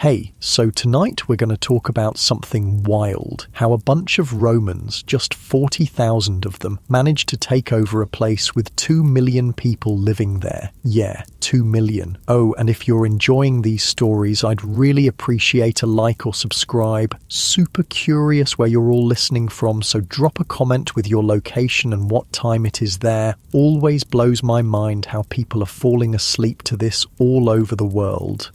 Hey, so tonight we're going to talk about something wild. How a bunch of Romans, just 40,000 of them, managed to take over a place with 2 million people living there. Yeah, 2 million. Oh, and if you're enjoying these stories, I'd really appreciate a like or subscribe. Super curious where you're all listening from, so drop a comment with your location and what time it is there. Always blows my mind how people are falling asleep to this all over the world.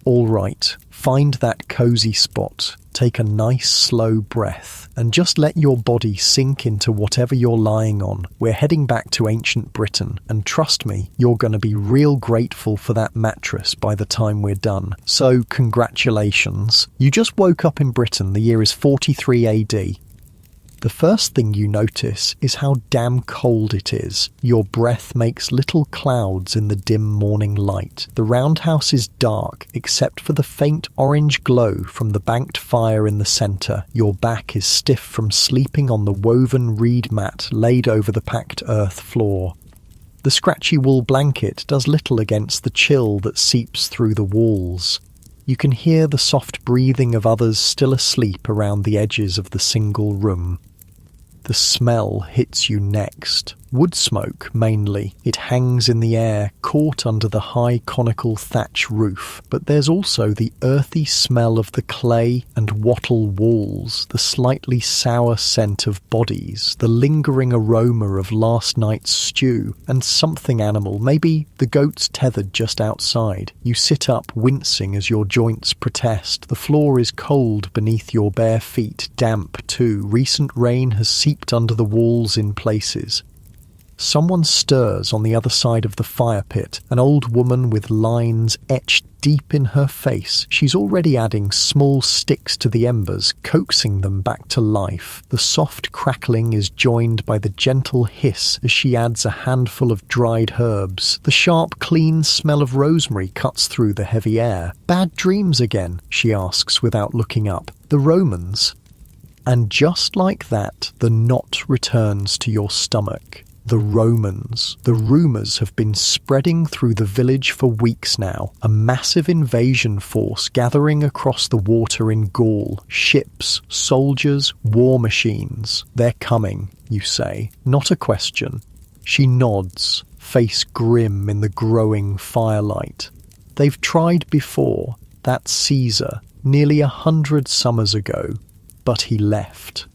All right, find that cozy spot, take a nice slow breath, and just let your body sink into whatever you're lying on. We're heading back to ancient Britain, and trust me, you're going to be real grateful for that mattress by the time we're done. So, congratulations. You just woke up in Britain, the year is 43 AD. The first thing you notice is how damn cold it is. Your breath makes little clouds in the dim morning light. The roundhouse is dark, except for the faint orange glow from the banked fire in the centre. Your back is stiff from sleeping on the woven reed mat laid over the packed earth floor. The scratchy wool blanket does little against the chill that seeps through the walls. You can hear the soft breathing of others still asleep around the edges of the single room. The smell hits you next. Wood smoke, mainly. It hangs in the air, caught under the high conical thatch roof. But there's also the earthy smell of the clay and wattle walls, the slightly sour scent of bodies, the lingering aroma of last night's stew, and something animal, maybe the goats tethered just outside. You sit up, wincing as your joints protest. The floor is cold beneath your bare feet, damp too. Recent rain has seeped under the walls in places. Someone stirs on the other side of the fire pit, an old woman with lines etched deep in her face. She's already adding small sticks to the embers, coaxing them back to life. The soft crackling is joined by the gentle hiss as she adds a handful of dried herbs. The sharp, clean smell of rosemary cuts through the heavy air. "Bad dreams again?" she asks without looking up. "The Romans?" And just like that, the knot returns to your stomach. The Romans. The rumours have been spreading through the village for weeks now. A massive invasion force gathering across the water in Gaul. Ships, soldiers, war machines. They're coming, you say. Not a question. She nods, face grim in the growing firelight. They've tried before. That's Caesar, nearly 100 summers ago. But he left.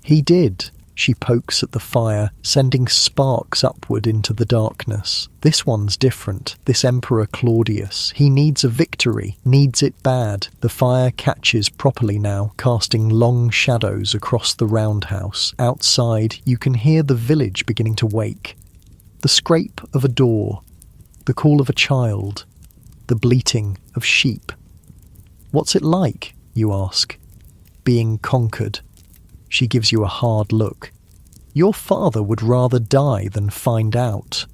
He did. She pokes at the fire, sending sparks upward into the darkness. This one's different. This Emperor Claudius. He needs a victory. Needs it bad. The fire catches properly now, casting long shadows across the roundhouse. Outside, you can hear the village beginning to wake. The scrape of a door. The call of a child. The bleating of sheep. "What's it like?" you ask. "Being conquered." She gives you a hard look. "Your father would rather die than find out."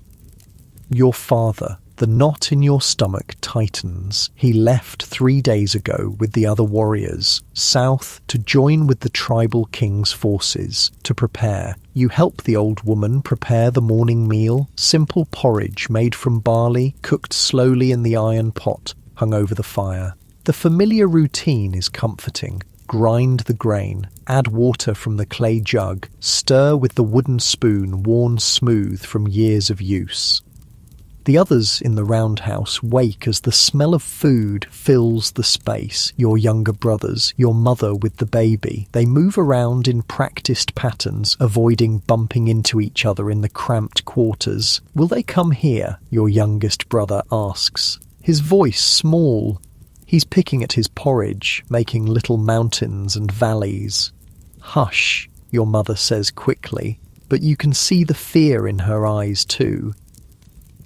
Your father. The knot in your stomach tightens. He left 3 days ago with the other warriors, south to join with the tribal king's forces, to prepare. You help the old woman prepare the morning meal, simple porridge made from barley, cooked slowly in the iron pot, hung over the fire. The familiar routine is comforting. Grind the grain, add water from the clay jug, stir with the wooden spoon worn smooth from years of use. The others in the roundhouse wake as the smell of food fills the space. Your younger brothers, your mother with the baby. They move around in practiced patterns, avoiding bumping into each other in the cramped quarters. "Will they come here?" your youngest brother asks. His voice small. He's picking at his porridge, making little mountains and valleys. "Hush," your mother says quickly, but you can see the fear in her eyes too.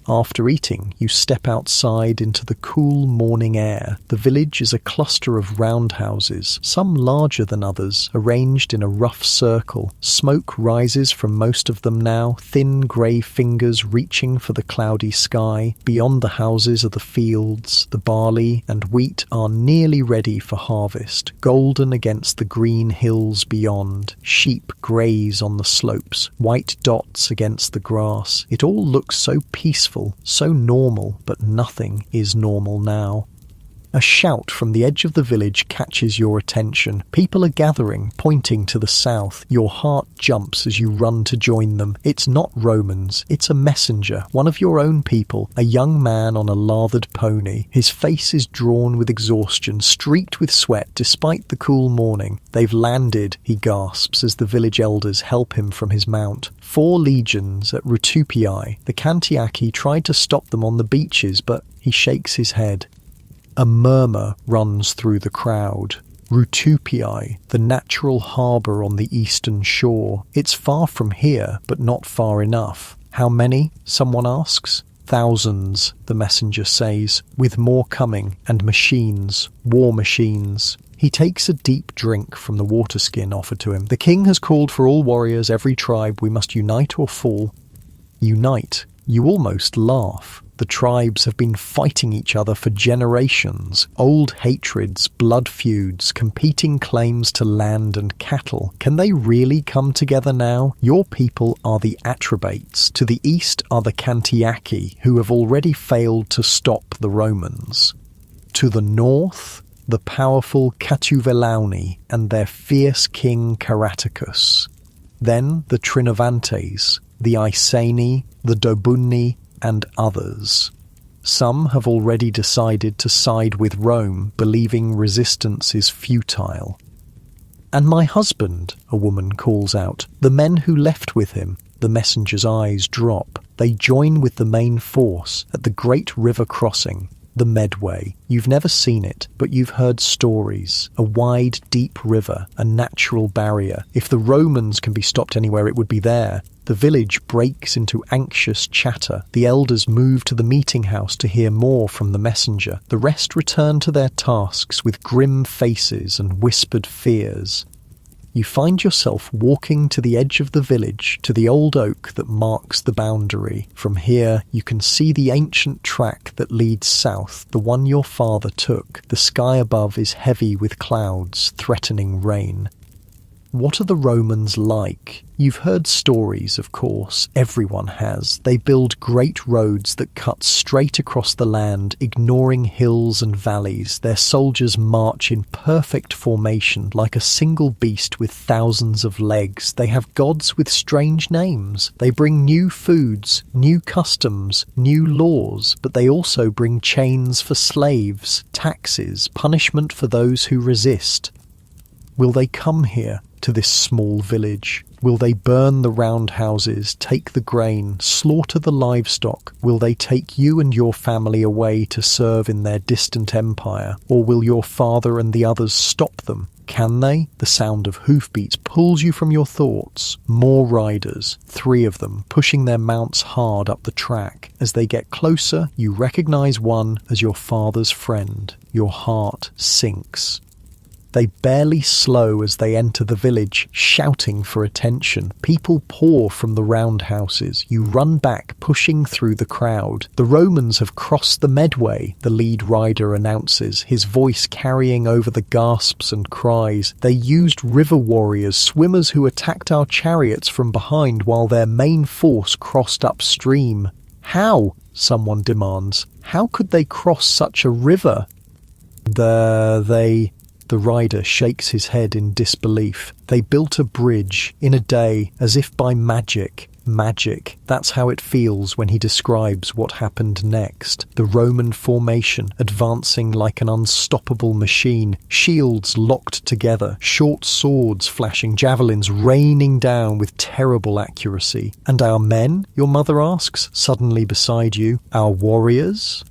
After eating, you step outside into the cool morning air. The village is a cluster of roundhouses, some larger than others, arranged in a rough circle. Smoke rises from most of them now, thin grey fingers reaching for the cloudy sky. Beyond the houses are the fields. The barley and wheat are nearly ready for harvest, golden against the green hills beyond. Sheep graze on the slopes, white dots against the grass. It all looks so peaceful, so normal, but nothing is normal now. A shout from the edge of the village catches your attention. People are gathering, pointing to the south. Your heart jumps as you run to join them. It's not Romans, it's a messenger, one of your own people, a young man on a lathered pony. His face is drawn with exhaustion, streaked with sweat despite the cool morning. They've landed, he gasps as the village elders help him from his mount. 4 legions at Rutupii. The Cantiaci tried to stop them on the beaches, but he shakes his head. A murmur runs through the crowd. Rutupii, the natural harbour on the eastern shore. It's far from here, but not far enough. How many? Someone asks. Thousands, the messenger says, with more coming, and machines, war machines. He takes a deep drink from the water skin offered to him. The king has called for all warriors, every tribe. We must unite or fall. Unite. You almost laugh. The tribes have been fighting each other for generations. Old hatreds, blood feuds, competing claims to land and cattle. Can they really come together now? Your people are the Atrebates. To the east are the Cantiaci, who have already failed to stop the Romans. To the north, the powerful Catuvelauni and their fierce king Caraticus. Then the Trinovantes, the Iceni, the Dobunni, and others. Some have already decided to side with Rome, believing resistance is futile. And my husband, a woman calls out, the men who left with him. The messenger's eyes drop. They join with the main force at the great river crossing, the Medway. You've never seen it, but you've heard stories. A wide, deep river, a natural barrier. If the Romans can be stopped anywhere, it would be there. The village breaks into anxious chatter. The elders move to the meeting house to hear more from the messenger. The rest return to their tasks with grim faces and whispered fears. You find yourself walking to the edge of the village, to the old oak that marks the boundary. From here, you can see the ancient track that leads south, the one your father took. The sky above is heavy with clouds, threatening rain. What are the Romans like? You've heard stories, of course. Everyone has. They build great roads that cut straight across the land, ignoring hills and valleys. Their soldiers march in perfect formation, like a single beast with thousands of legs. They have gods with strange names. They bring new foods, new customs, new laws, but they also bring chains for slaves, taxes, punishment for those who resist. Will they come here, to this small village? Will they burn the roundhouses, take the grain, slaughter the livestock? Will they take you and your family away to serve in their distant empire? Or will your father and the others stop them? Can they? The sound of hoofbeats pulls you from your thoughts. More riders, 3 of them, pushing their mounts hard up the track. As they get closer, you recognize one as your father's friend. Your heart sinks. They barely slow as they enter the village, shouting for attention. People pour from the roundhouses. You run back, pushing through the crowd. The Romans have crossed the Medway, the lead rider announces, his voice carrying over the gasps and cries. They used river warriors, swimmers who attacked our chariots from behind while their main force crossed upstream. How? Someone demands. How could they cross such a river? The rider shakes his head in disbelief. They built a bridge in a day, as if by magic. Magic. That's how it feels when he describes what happened next. The Roman formation, advancing like an unstoppable machine. Shields locked together. Short swords flashing, javelins raining down with terrible accuracy. And our men? Your mother asks, suddenly beside you. Our warriors?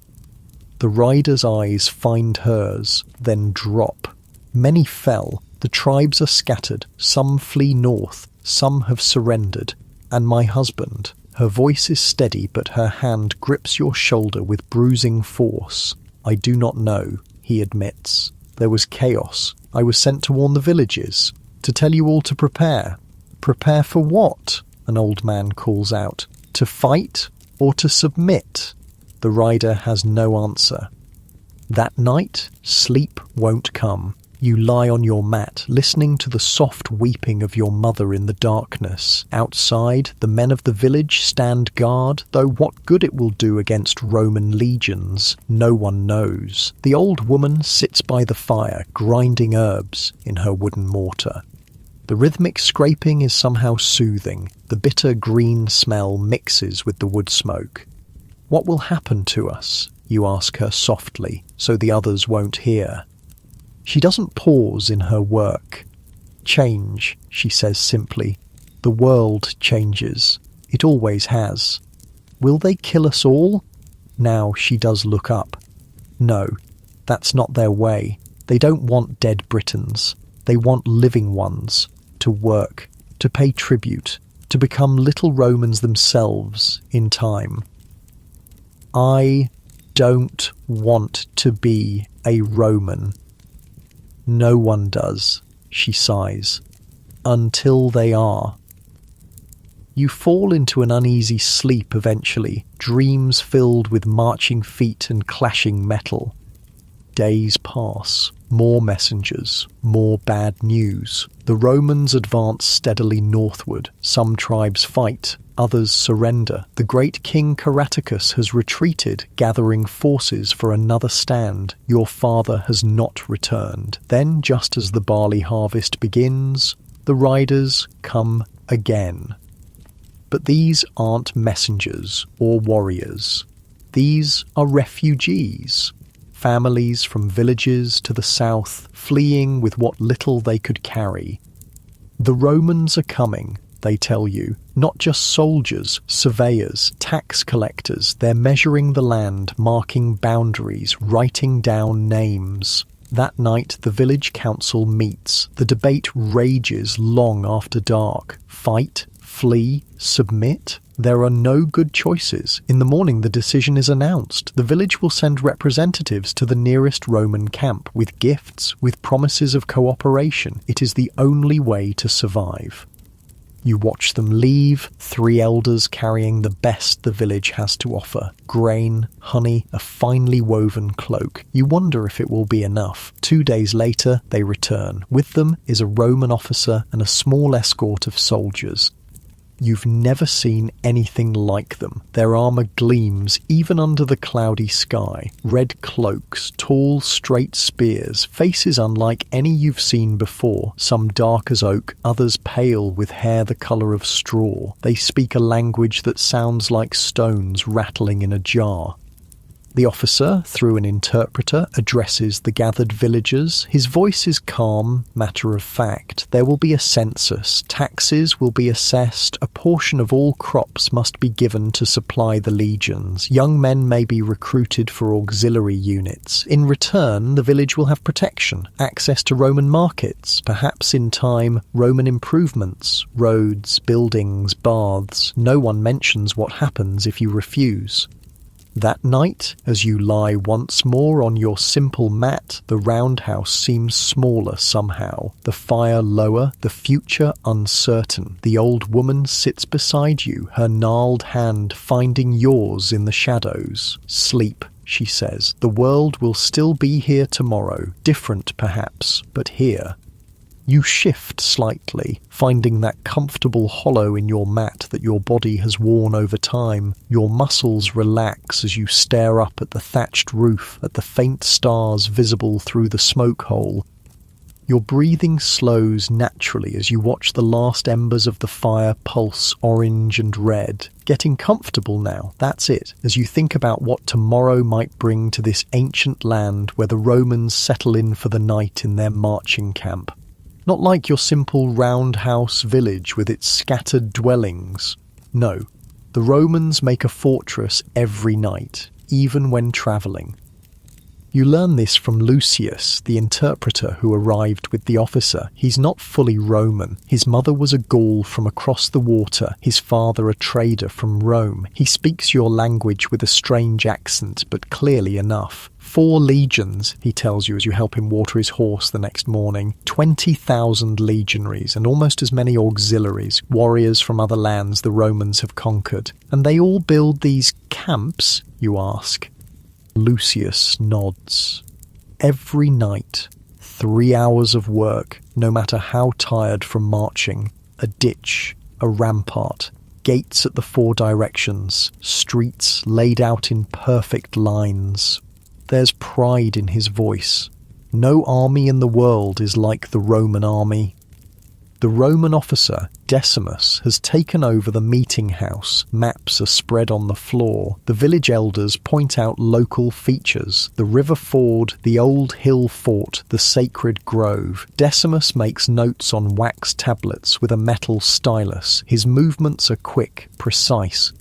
The rider's eyes find hers, then drop. Many fell. The tribes are scattered. Some flee north. Some have surrendered. And my husband. Her voice is steady, but her hand grips your shoulder with bruising force. I do not know, he admits. There was chaos. I was sent to warn the villages. To tell you all to prepare. Prepare for what? An old man calls out. To fight or to submit? The rider has no answer. That night, sleep won't come. You lie on your mat, listening to the soft weeping of your mother in the darkness. Outside, the men of the village stand guard, though what good it will do against Roman legions, no one knows. The old woman sits by the fire, grinding herbs in her wooden mortar. The rhythmic scraping is somehow soothing. The bitter green smell mixes with the wood smoke. "What will happen to us?" you ask her softly, so the others won't hear. She doesn't pause in her work. "Change," she says simply. "The world changes. It always has. Will they kill us all?" Now she does look up. No, that's not their way. They don't want dead Britons. They want living ones, to work, to pay tribute, to become little Romans themselves in time. I don't want to be a Roman. No one does, she sighs, until they are. You fall into an uneasy sleep eventually, dreams filled with marching feet and clashing metal. Days pass, more messengers, more bad news. The Romans advance steadily northward. Some tribes fight, others surrender. The great king Caraticus has retreated, gathering forces for another stand. Your father has not returned. Then, just as the barley harvest begins, the riders come again. But these aren't messengers or warriors. These are refugees. Families from villages to the south, fleeing with what little they could carry. The Romans are coming, they tell you. Not just soldiers, surveyors, tax collectors. They're measuring the land, marking boundaries, writing down names. That night, the village council meets. The debate rages long after dark. Fight? Flee? Submit? There are no good choices. In the morning, the decision is announced. The village will send representatives to the nearest Roman camp with gifts, with promises of cooperation. It is the only way to survive. You watch them leave, 3 elders carrying the best the village has to offer. Grain, honey, a finely woven cloak. You wonder if it will be enough. 2 days later, they return. With them is a Roman officer and a small escort of soldiers. You've never seen anything like them. Their armour gleams even under the cloudy sky. Red cloaks, tall, straight spears, faces unlike any you've seen before. Some dark as oak, others pale with hair the colour of straw. They speak a language that sounds like stones rattling in a jar. The officer, through an interpreter, addresses the gathered villagers. His voice is calm, matter of fact. There will be a census. Taxes will be assessed. A portion of all crops must be given to supply the legions. Young men may be recruited for auxiliary units. In return, the village will have protection, access to Roman markets, perhaps in time, Roman improvements, roads, buildings, baths. No one mentions what happens if you refuse. That night, as you lie once more on your simple mat, the roundhouse seems smaller somehow, the fire lower, the future uncertain. The old woman sits beside you, her gnarled hand finding yours in the shadows. "Sleep," she says. "The world will still be here tomorrow, different perhaps, but here." You shift slightly, finding that comfortable hollow in your mat that your body has worn over time. Your muscles relax as you stare up at the thatched roof, at the faint stars visible through the smoke hole. Your breathing slows naturally as you watch the last embers of the fire pulse orange and red. Getting comfortable now, that's it, as you think about what tomorrow might bring to this ancient land where the Romans settle in for the night in their marching camp. Not like your simple roundhouse village with its scattered dwellings. No, the Romans make a fortress every night, even when travelling. You learn this from Lucius, the interpreter who arrived with the officer. He's not fully Roman. His mother was a Gaul from across the water, his father a trader from Rome. He speaks your language with a strange accent, but clearly enough. 4 legions, he tells you as you help him water his horse the next morning. 20,000 legionaries and almost as many auxiliaries, warriors from other lands the Romans have conquered. And they all build these camps, you ask. Lucius nods. Every night, 3 hours of work, no matter how tired from marching. A ditch, a rampart, gates at the 4 directions, streets laid out in perfect lines. There's pride in his voice. No army in the world is like the Roman army. The Roman officer, Decimus, has taken over the meeting house. Maps are spread on the floor. The village elders point out local features: the river ford, the old hill fort, the sacred grove. Decimus makes notes on wax tablets with a metal stylus. His movements are quick, precise.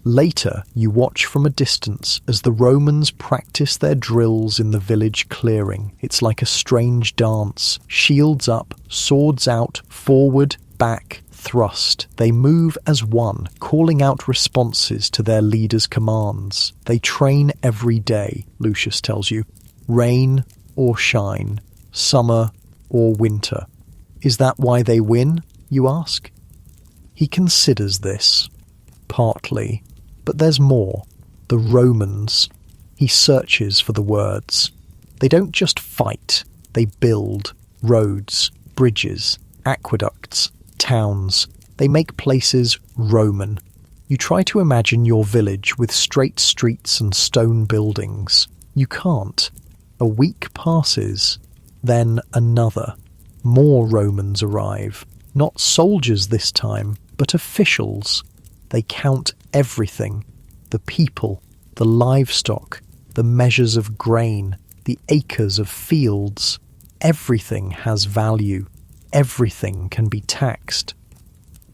Later, you watch from a distance as the Romans practice their drills in the village clearing. It's like a strange dance. Shields up, swords out, forward, back, thrust. They move as one, calling out responses to their leader's commands. They train every day, Lucius tells you. Rain or shine, summer or winter. Is that why they win, you ask? He considers this. Partly. But there's more. The Romans. He searches for the words. They don't just fight. They build roads, bridges, aqueducts, towns. They make places Roman. You try to imagine your village with straight streets and stone buildings. You can't. A week passes. Then another. More Romans arrive. Not soldiers this time, but officials. They count everything: the people, the livestock, the measures of grain, the acres of fields. Everything has value. Everything can be taxed.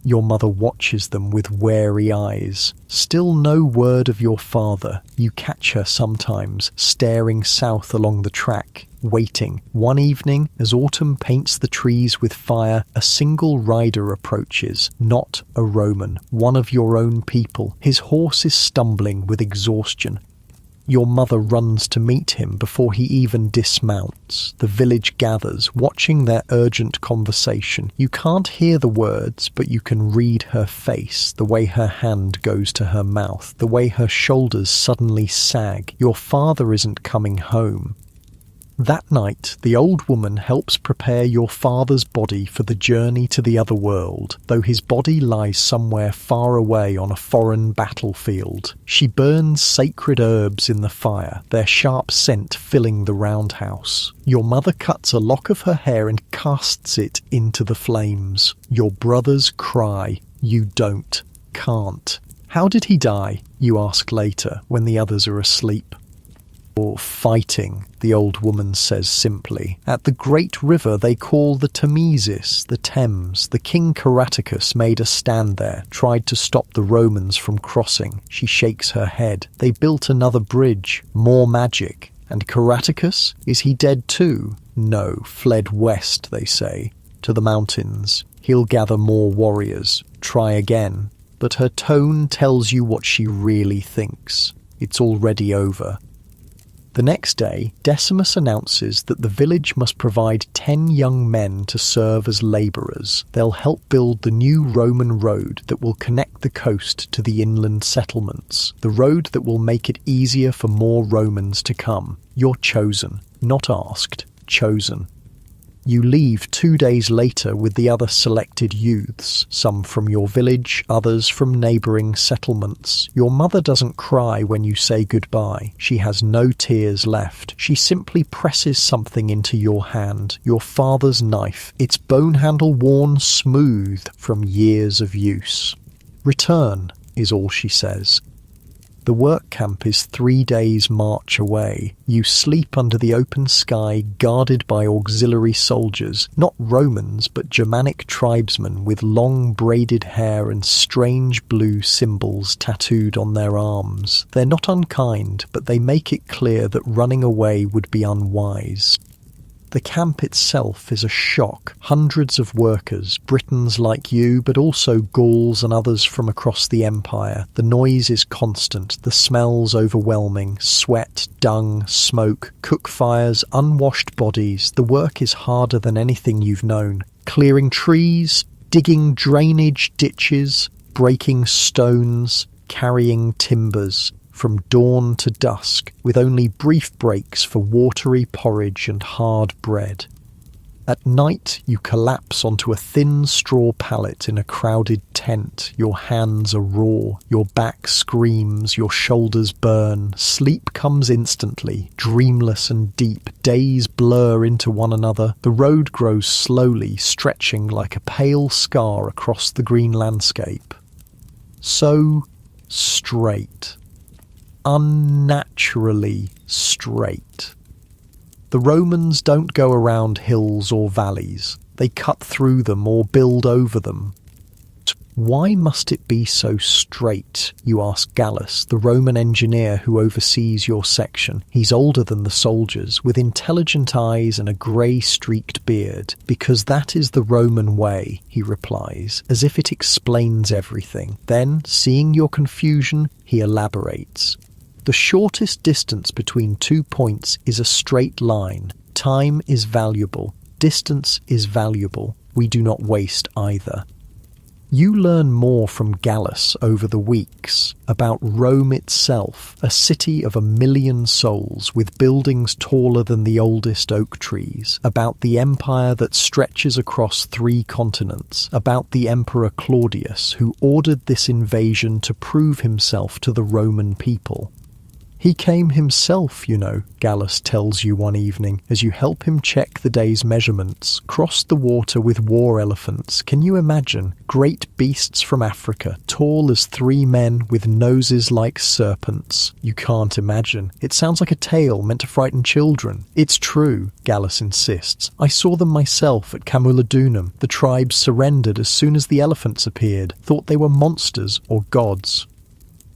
Your mother watches them with wary eyes. Still no word of your father. You catch her sometimes, staring south along the track, waiting. One evening, as autumn paints the trees with fire, a single rider approaches, not a Roman, one of your own people. His horse is stumbling with exhaustion. Your mother runs to meet him before he even dismounts. The village gathers, watching their urgent conversation. You can't hear the words, but you can read her face, the way her hand goes to her mouth, the way her shoulders suddenly sag. Your father isn't coming home. That night, the old woman helps prepare your father's body for the journey to the other world, though his body lies somewhere far away on a foreign battlefield. She burns sacred herbs in the fire, their sharp scent filling the roundhouse. Your mother cuts a lock of her hair and casts it into the flames. Your brothers cry. You don't. Can't. How did he die? You ask later, when the others are asleep. Or fighting, the old woman says simply. At the great river they call the Thamesis, the Thames. The king Caraticus made a stand there, tried to stop the Romans from crossing. She shakes her head. They built another bridge, more magic. And Caraticus? Is he dead too? No, fled west, they say, to the mountains. He'll gather more warriors. Try again. But her tone tells you what she really thinks. It's already over. The next day, Decimus announces that the village must provide 10 young men to serve as labourers. They'll help build the new Roman road that will connect the coast to the inland settlements, the road that will make it easier for more Romans to come. You're chosen, not asked, chosen. You leave 2 days later with the other selected youths, some from your village, others from neighbouring settlements. Your mother doesn't cry when you say goodbye. She has no tears left. She simply presses something into your hand, your father's knife, its bone handle worn smooth from years of use. Return, is all she says. The work camp is 3 days' march away. You sleep under the open sky, guarded by auxiliary soldiers, not Romans but Germanic tribesmen with long braided hair and strange blue symbols tattooed on their arms. They're not unkind, but they make it clear that running away would be unwise. The camp itself is a shock. Hundreds of workers, Britons like you, but also Gauls and others from across the empire. The noise is constant, the smells overwhelming. Sweat, dung, smoke, cook fires, unwashed bodies. The work is harder than anything you've known. Clearing trees, digging drainage ditches, breaking stones, carrying timbers. from dawn to dusk, with only brief breaks for watery porridge and hard bread. At night, you collapse onto a thin straw pallet in a crowded tent. Your hands are raw, your back screams, your shoulders burn. Sleep comes instantly, dreamless and deep. Days blur into one another. The road grows slowly, stretching like a pale scar across the green landscape. So straight. Unnaturally straight. The Romans don't go around hills or valleys. They cut through them or build over them. Why must it be so straight, you ask Gallus, the Roman engineer who oversees your section. He's older than the soldiers, with intelligent eyes and a grey-streaked beard. Because that is the Roman way, he replies, as if it explains everything. Then, seeing your confusion, he elaborates. The shortest distance between 2 points is a straight line. Time is valuable. Distance is valuable. We do not waste either. You learn more from Gallus over the weeks about Rome itself, a city of 1 million souls with buildings taller than the oldest oak trees, about the empire that stretches across 3 continents, about the Emperor Claudius, who ordered this invasion to prove himself to the Roman people. He came himself, you know, Gallus tells you one evening, as you help him check the day's measurements, crossed the water with war elephants. Can you imagine? Great beasts from Africa, tall as 3 men with noses like serpents. You can't imagine. It sounds like a tale meant to frighten children. It's true, Gallus insists. I saw them myself at Camulodunum. The tribes surrendered as soon as the elephants appeared, thought they were monsters or gods.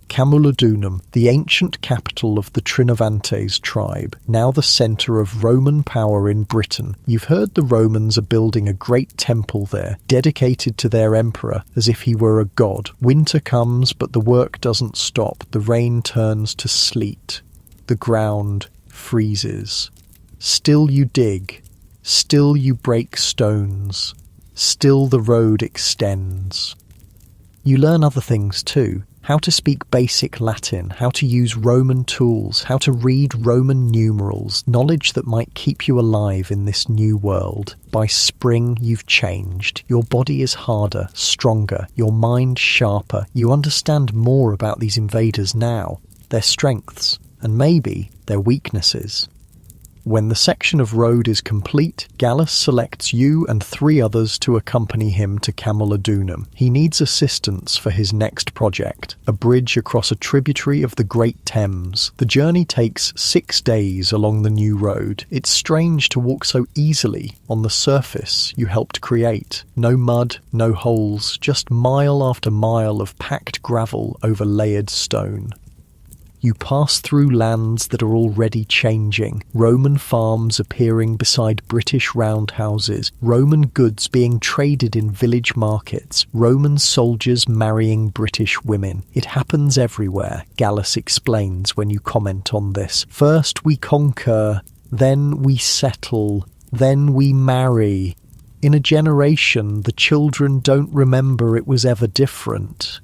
Camulodunum, the ancient capital of the Trinovantes tribe, now the centre of Roman power in Britain. You've heard the Romans are building a great temple there, dedicated to their emperor, as if he were a god. Winter comes, but the work doesn't stop. The rain turns to sleet. The ground freezes. Still you dig. Still you break stones. Still the road extends. You learn other things too. How to speak basic Latin, how to use Roman tools, how to read Roman numerals, knowledge that might keep you alive in this new world. By spring, you've changed. Your body is harder, stronger, your mind sharper. You understand more about these invaders now, their strengths, and maybe their weaknesses. When the section of road is complete, Gallus selects you and 3 others to accompany him to Camulodunum. He needs assistance for his next project, a bridge across a tributary of the Great Thames. The journey takes 6 days along the new road. It's strange to walk so easily on the surface you helped create. No mud, no holes, just mile after mile of packed gravel over layered stone. You pass through lands that are already changing, Roman farms appearing beside British roundhouses, Roman goods being traded in village markets, Roman soldiers marrying British women. It happens everywhere, Gallus explains when you comment on this. First we conquer, then we settle, then we marry. In a generation, the children don't remember it was ever different.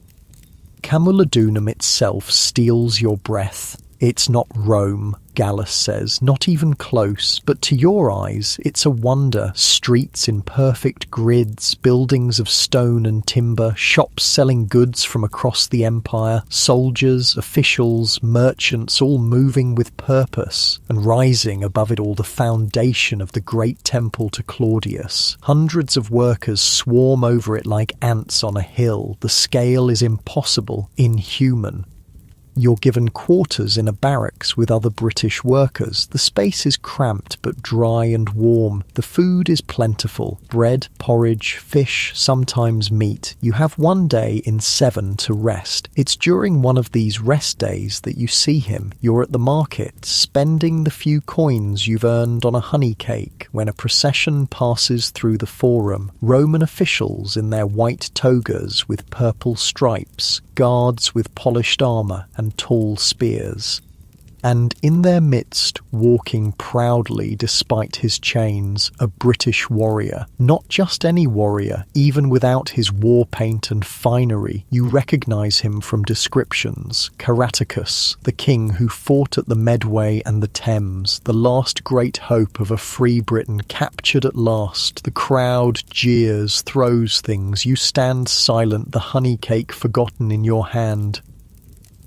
Camulodunum itself steals your breath. It's not Rome, Gallus says, not even close, but to your eyes it's a wonder. Streets in perfect grids, buildings of stone and timber, shops selling goods from across the empire, soldiers, officials, merchants, all moving with purpose, and rising above it all the foundation of the great temple to Claudius. Hundreds of workers swarm over it like ants on a hill. The scale is impossible, inhuman. You're given quarters in a barracks with other British workers. The space is cramped but dry and warm. The food is plentiful. Bread, porridge, fish, sometimes meat. You have 1 day in 7 to rest. It's during one of these rest days that you see him. You're at the market, spending the few coins you've earned on a honey cake, when a procession passes through the forum. Roman officials in their white togas with purple stripes, guards with polished armour and tall spears. And in their midst, walking proudly despite his chains, a British warrior. Not just any warrior, even without his war paint and finery, you recognise him from descriptions. Caraticus, the king who fought at the Medway and the Thames, the last great hope of a free Britain captured at last. The crowd jeers, throws things, you stand silent, the honey cake forgotten in your hand.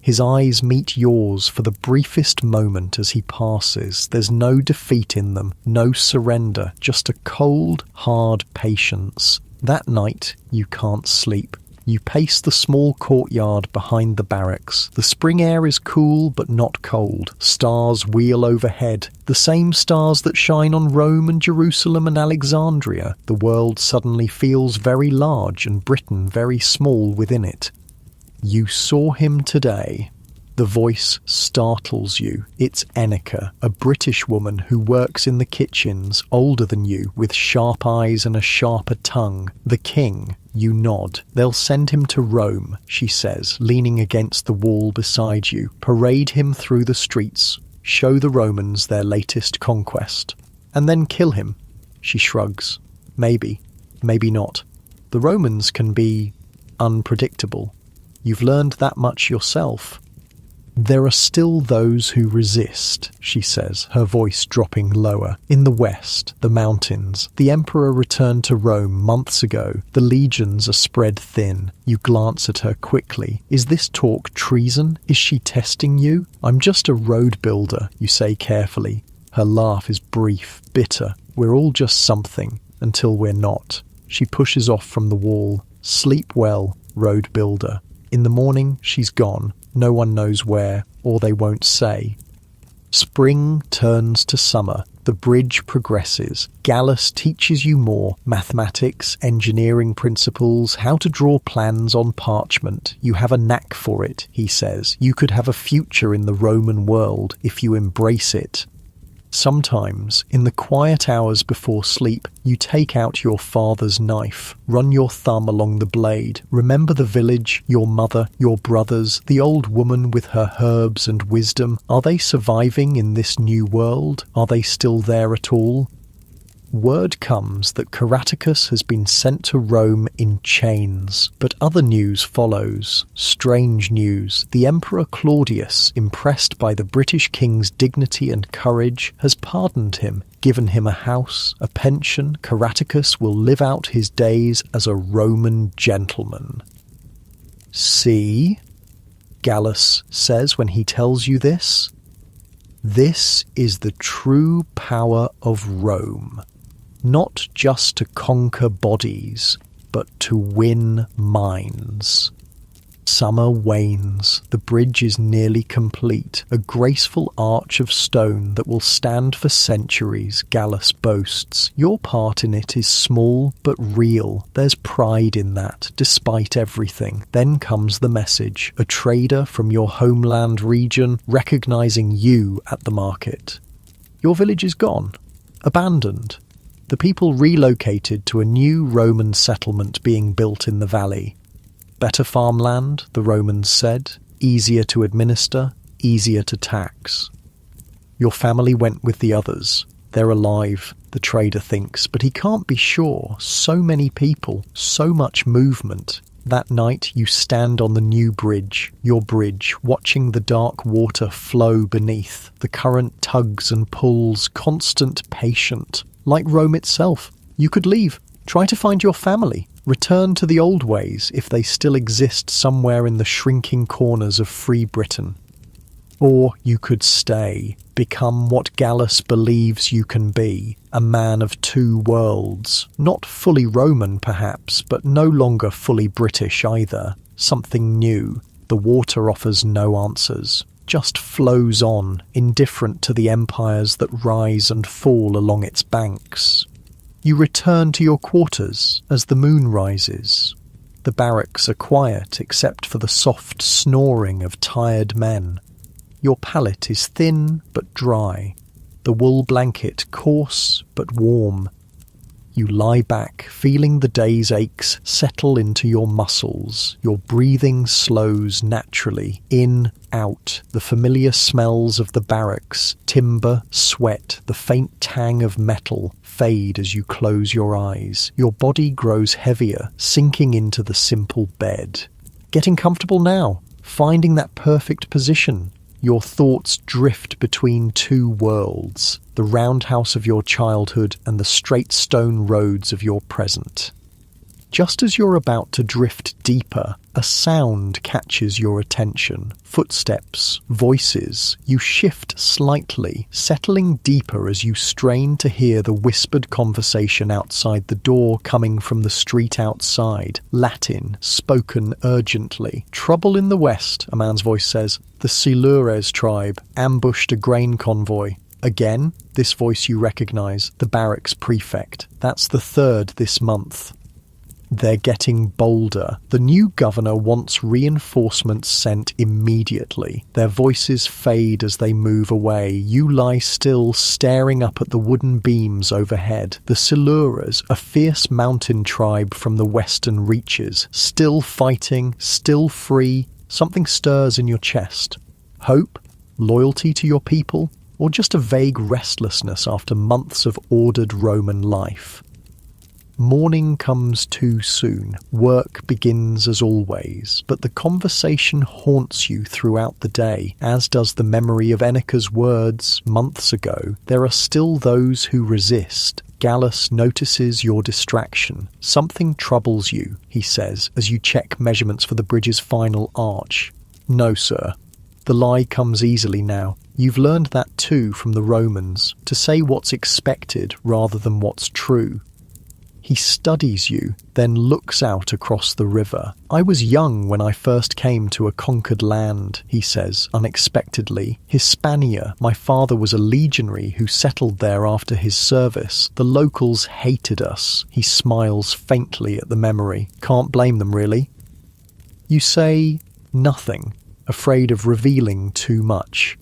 His eyes meet yours for the briefest moment as he passes. There's no defeat in them, no surrender, just a cold, hard patience. That night, you can't sleep. You pace the small courtyard behind the barracks. The spring air is cool but not cold. Stars wheel overhead, the same stars that shine on Rome and Jerusalem and Alexandria. The world suddenly feels very large and Britain very small within it. You saw him today. The voice startles you. It's Enika, a British woman who works in the kitchens, older than you, with sharp eyes and a sharper tongue. The king. You nod. They'll send him to Rome, she says, leaning against the wall beside you. Parade him through the streets. Show the Romans their latest conquest. And then kill him. She shrugs. Maybe. Maybe not. The Romans can be unpredictable. You've learned that much yourself. There are still those who resist, she says, her voice dropping lower. In the west, the mountains. The emperor returned to Rome months ago. The legions are spread thin. You glance at her quickly. Is this talk treason? Is she testing you? I'm just a road builder, you say carefully. Her laugh is brief, bitter. We're all just something, until we're not. She pushes off from the wall. Sleep well, road builder. In the morning, she's gone. No one knows where, or they won't say. Spring turns to summer. The bridge progresses. Gallus teaches you more. Mathematics, engineering principles, how to draw plans on parchment. You have a knack for it, he says. You could have a future in the Roman world if you embrace it. Sometimes, in the quiet hours before sleep, you take out your father's knife, run your thumb along the blade, remember the village, your mother, your brothers, the old woman with her herbs and wisdom. Are they surviving in this new world? Are they still there at all? Word comes that Caraticus has been sent to Rome in chains, but other news follows. Strange news. The Emperor Claudius, impressed by the British king's dignity and courage, has pardoned him, given him a house, a pension. Caraticus will live out his days as a Roman gentleman. See, Gallus says when he tells you this, this is the true power of Rome. Not just to conquer bodies, but to win minds. Summer wanes. The bridge is nearly complete. A graceful arch of stone that will stand for centuries, Gallus boasts. Your part in it is small but real. There's pride in that, despite everything. Then comes the message. A trader from your homeland region recognizing you at the market. Your village is gone. Abandoned. The people relocated to a new Roman settlement being built in the valley. Better farmland, the Romans said, easier to administer, easier to tax. Your family went with the others. They're alive, the trader thinks, but he can't be sure. So many people, so much movement. That night you stand on the new bridge, your bridge, watching the dark water flow beneath. The current tugs and pulls, constant, patient. Like Rome itself, you could leave, try to find your family, return to the old ways if they still exist somewhere in the shrinking corners of free Britain. Or you could stay, become what Gallus believes you can be, a man of two worlds. Not fully Roman, perhaps, but no longer fully British either. Something new. The water offers no answers. Just flows on, indifferent to the empires that rise and fall along its banks. You return to your quarters as the moon rises. The barracks are quiet except for the soft snoring of tired men. Your pallet is thin but dry, the wool blanket coarse but warm. You lie back, feeling the day's aches settle into your muscles. Your breathing slows naturally. In, out. The familiar smells of the barracks, timber, sweat, the faint tang of metal fade as you close your eyes. Your body grows heavier, sinking into the simple bed. Getting comfortable now, finding that perfect position. Your thoughts drift between two worlds, the roundhouse of your childhood and the straight stone roads of your present. Just as you're about to drift deeper, a sound catches your attention. Footsteps, voices. You shift slightly, settling deeper as you strain to hear the whispered conversation outside the door coming from the street outside. Latin, spoken urgently. "Trouble in the west," a man's voice says. "The Silures tribe ambushed a grain convoy." Again, this voice you recognize, the barracks prefect. That's the third this month. They're getting bolder. The new governor wants reinforcements sent immediately. Their voices fade as they move away. You lie still, staring up at the wooden beams overhead. The Silures, a fierce mountain tribe from the western reaches, still fighting, still free. Something stirs in your chest. Hope? Loyalty to your people? Or just a vague restlessness after months of ordered Roman life? Morning comes too soon. Work begins as always, but the conversation haunts you throughout the day, as does the memory of Enica's words months ago. There are still those who resist. Gallus notices your distraction. "Something troubles you," he says, as you check measurements for the bridge's final arch. "No, sir." The lie comes easily now. You've learned that too from the Romans, to say what's expected rather than what's true. He studies you, then looks out across the river. "I was young when I first came to a conquered land," he says, unexpectedly. "Hispania. My father was a legionary who settled there after his service. The locals hated us." He smiles faintly at the memory. "Can't blame them, really." You say nothing, afraid of revealing too much.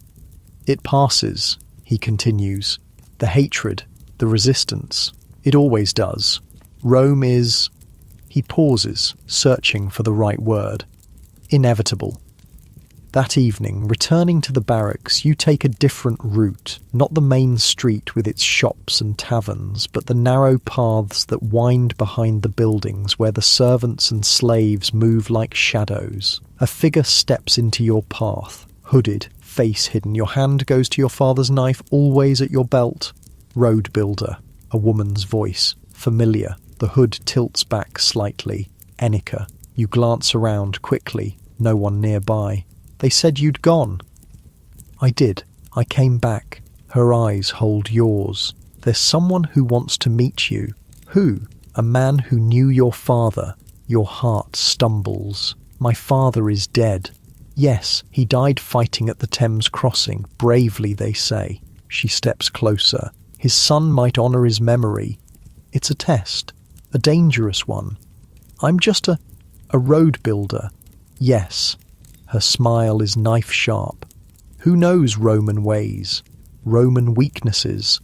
"It passes," he continues. "The hatred, the resistance. It always does. Rome is..." He pauses, searching for the right word. "Inevitable." That evening, returning to the barracks, you take a different route. Not the main street with its shops and taverns, but the narrow paths that wind behind the buildings where the servants and slaves move like shadows. A figure steps into your path, hooded, face hidden. Your hand goes to your father's knife, always at your belt. "Road builder," a woman's voice, familiar. The hood tilts back slightly. "Enica." You glance around quickly. No one nearby. "They said you'd gone." "I did. I came back." Her eyes hold yours. "There's someone who wants to meet you." "Who?" "A man who knew your father." Your heart stumbles. "My father is dead." "Yes, he died fighting at the Thames crossing. Bravely, they say." She steps closer. "His son might honour his memory." "It's a test. A dangerous one." "I'm just a road builder." "Yes." Her smile is knife-sharp. "Who knows Roman ways? Roman weaknesses?"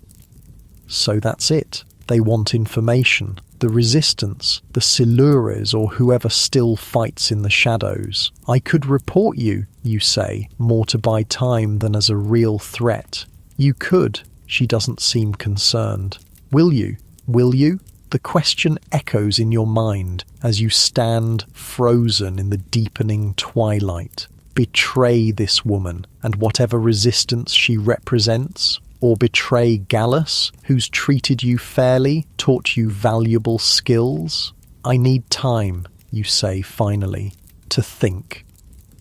So that's it. They want information. The resistance, the Silures or whoever still fights in the shadows. "I could report you," you say, more to buy time than as a real threat. "You could." She doesn't seem concerned. "Will you? Will you?" The question echoes in your mind as you stand frozen in the deepening twilight. Betray this woman and whatever resistance she represents? Or betray Gallus, who's treated you fairly, taught you valuable skills? "I need time," you say finally, "to think."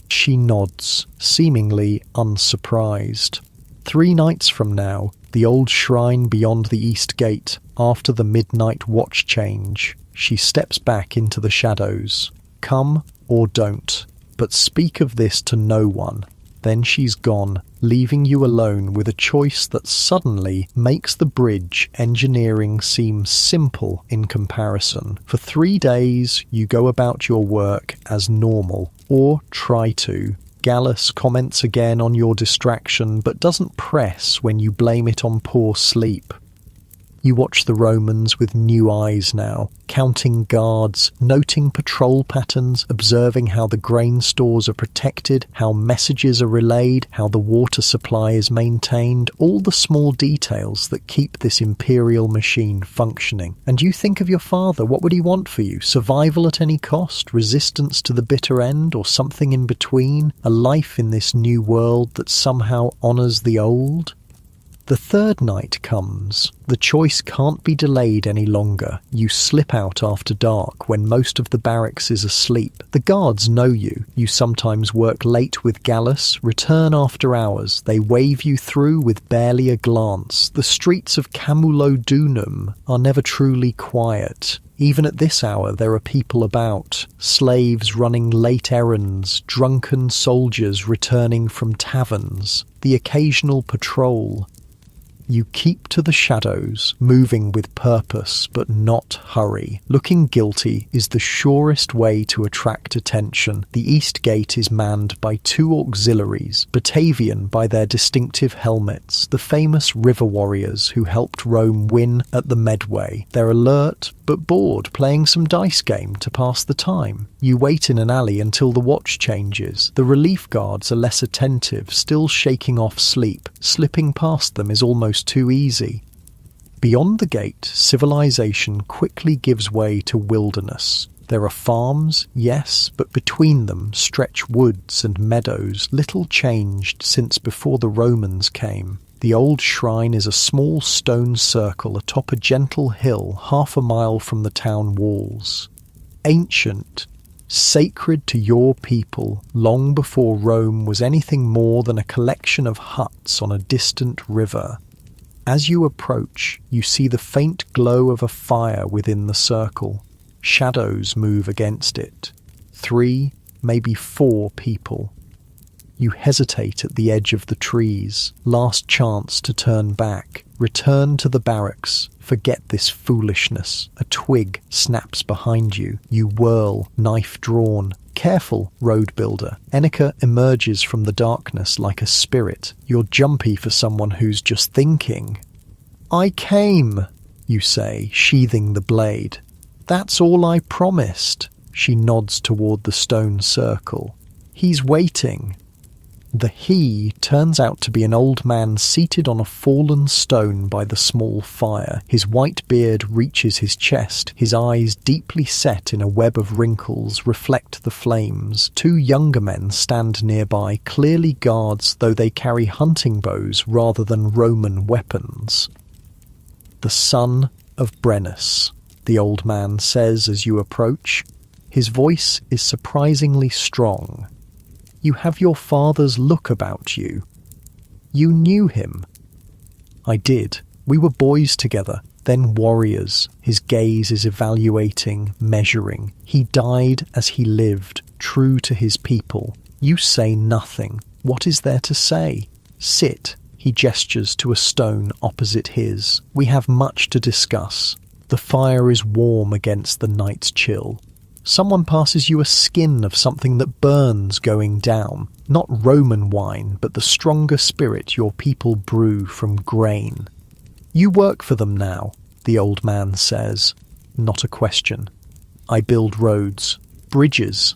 She nods, seemingly unsurprised. 3 nights from now, the old shrine beyond the east gate, after the midnight watch change, she steps back into the shadows. Come or don't, but speak of this to no one. Then she's gone, leaving you alone with a choice that suddenly makes the bridge engineering seem simple in comparison. For 3 days, you go about your work as normal, or try to. Gallus comments again on your distraction, but doesn't press when you blame it on poor sleep. You watch the Romans with new eyes now, counting guards, noting patrol patterns, observing how the grain stores are protected, how messages are relayed, how the water supply is maintained, all the small details that keep this imperial machine functioning. And you think of your father, what would he want for you? Survival at any cost? Resistance to the bitter end? Or something in between? A life in this new world that somehow honours the old? The third night comes. The choice can't be delayed any longer. You slip out after dark when most of the barracks is asleep. The guards know you. You sometimes work late with Gallus, return after hours. They wave you through with barely a glance. The streets of Camulodunum are never truly quiet. Even at this hour there are people about, slaves running late errands, drunken soldiers returning from taverns, the occasional patrol. You keep to the shadows, moving with purpose but not hurry. Looking guilty is the surest way to attract attention. The East Gate is manned by 2 auxiliaries, Batavian by their distinctive helmets, the famous river warriors who helped Rome win at the Medway. They're alert but bored, playing some dice game to pass the time. You wait in an alley until the watch changes. The relief guards are less attentive, still shaking off sleep. Slipping past them is almost too easy. Beyond the gate, civilization quickly gives way to wilderness. There are farms, yes, but between them stretch woods and meadows, little changed since before the Romans came. The old shrine is a small stone circle atop a gentle hill 1/2 mile from the town walls. Ancient, sacred to your people, long before Rome was anything more than a collection of huts on a distant river. As you approach, you see the faint glow of a fire within the circle. Shadows move against it. 3, maybe 4 people. You hesitate at the edge of the trees. Last chance to turn back. Return to the barracks. Forget this foolishness. A twig snaps behind you. You whirl, knife drawn. Careful, road builder. Enika emerges from the darkness like a spirit. You're jumpy for someone who's just thinking. "I came," you say, sheathing the blade. "That's all I promised." She nods toward the stone circle. "He's waiting." The he turns out to be an old man seated on a fallen stone by the small fire. His white beard reaches his chest. His eyes, deeply set in a web of wrinkles, reflect the flames. 2 younger men stand nearby, clearly guards, though they carry hunting bows rather than Roman weapons. "The son of Brennus," the old man says as you approach. His voice is surprisingly strong. "You have your father's look about you. You knew him." "I did. We were boys together, then warriors." His gaze is evaluating, measuring. "He died as he lived, true to his people." You say nothing. What is there to say? "Sit." He gestures to a stone opposite his. "We have much to discuss." The fire is warm against the night's chill. Someone passes you a skin of something that burns going down. Not Roman wine, but the stronger spirit your people brew from grain. "You work for them now," the old man says. Not a question. "I build roads, bridges."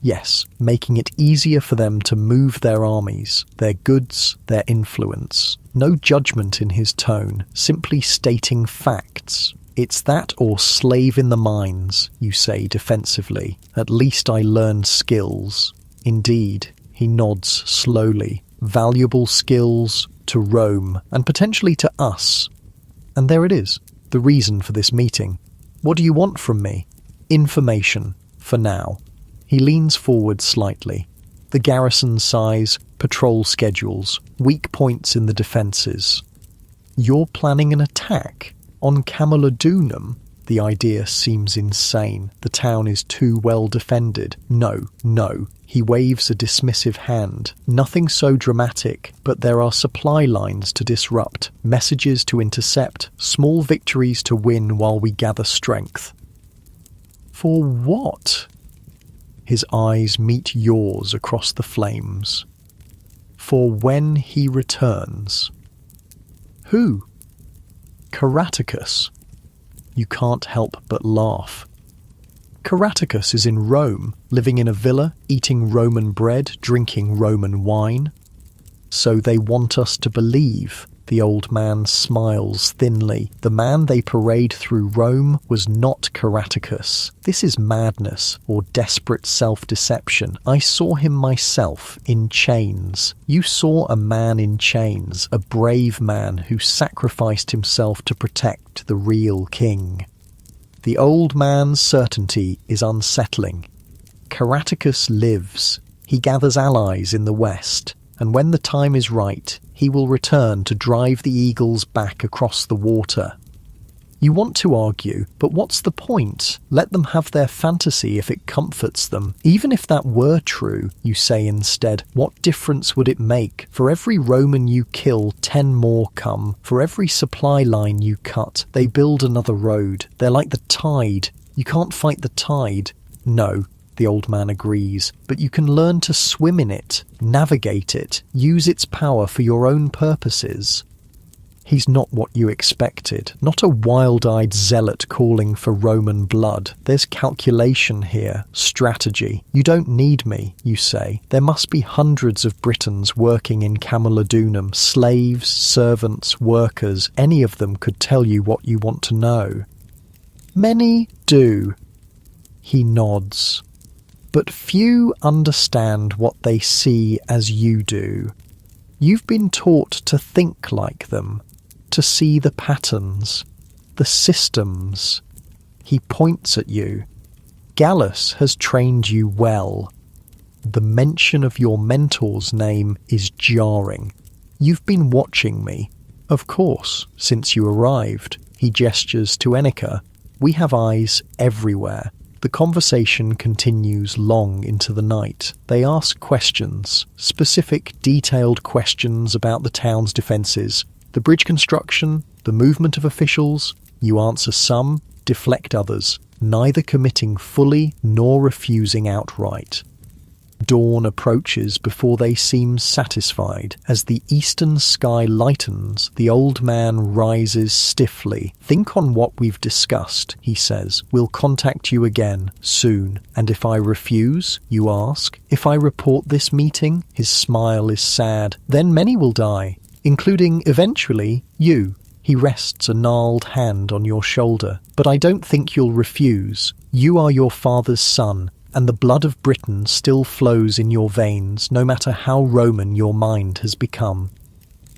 Yes, making it easier for them to move their armies, their goods, their influence. No judgment in his tone, simply stating facts. "It's that or slave in the mines," you say defensively. "At least I learned skills." "Indeed," he nods slowly. "Valuable skills to Rome, and potentially to us." And there it is, the reason for this meeting. "What do you want from me?" "Information, for now." He leans forward slightly. The garrison size, patrol schedules, weak points in the defences. "You're planning an attack? On Camulodunum?" The idea seems insane. The town is too well defended. No. He waves a dismissive hand. "Nothing so dramatic, but there are supply lines to disrupt, messages to intercept, small victories to win while we gather strength." "For what?" His eyes meet yours across the flames. "For when he returns." "Who?" Caraticus. You can't help but laugh. Caraticus is in Rome, living in a villa, eating Roman bread, drinking Roman wine. So they want us to believe. The old man smiles thinly. The man they parade through Rome was not Caraticus. This is madness or desperate self-deception. I saw him myself in chains. You saw a man in chains, a brave man who sacrificed himself to protect the real king. The old man's certainty is unsettling. Caraticus lives. He gathers allies in the west, and when the time is right, he will return to drive the eagles back across the water. You want to argue, but what's the point? Let them have their fantasy if it comforts them. Even if that were true, you say instead, what difference would it make? For every Roman you kill, 10 more come. For every supply line you cut, they build another road. They're like the tide. You can't fight the tide. No. The old man agrees, but you can learn to swim in it, navigate it, use its power for your own purposes. He's not what you expected, not a wild-eyed zealot calling for Roman blood. There's calculation here, strategy. You don't need me, you say. There must be hundreds of Britons working in Camulodunum, slaves, servants, workers. Any of them could tell you what you want to know. Many do. He nods. But few understand what they see as you do. You've been taught to think like them, to see the patterns, the systems. He points at you. Gallus has trained you well. The mention of your mentor's name is jarring. You've been watching me. Of course, since you arrived. He gestures to Enica. We have eyes everywhere. The conversation continues long into the night. They ask questions, specific, detailed questions about the town's defences, the bridge construction, the movement of officials. You answer some, deflect others, neither committing fully nor refusing outright. Dawn approaches before they seem satisfied. As the eastern sky lightens, the old man rises stiffly. Think on what we've discussed, he says. We'll contact you again, soon. And if I refuse, you ask? If I report this meeting? His smile is sad. Then many will die, including, eventually, you. He rests a gnarled hand on your shoulder. But I don't think you'll refuse. You are your father's son, and the blood of Britain still flows in your veins, no matter how Roman your mind has become.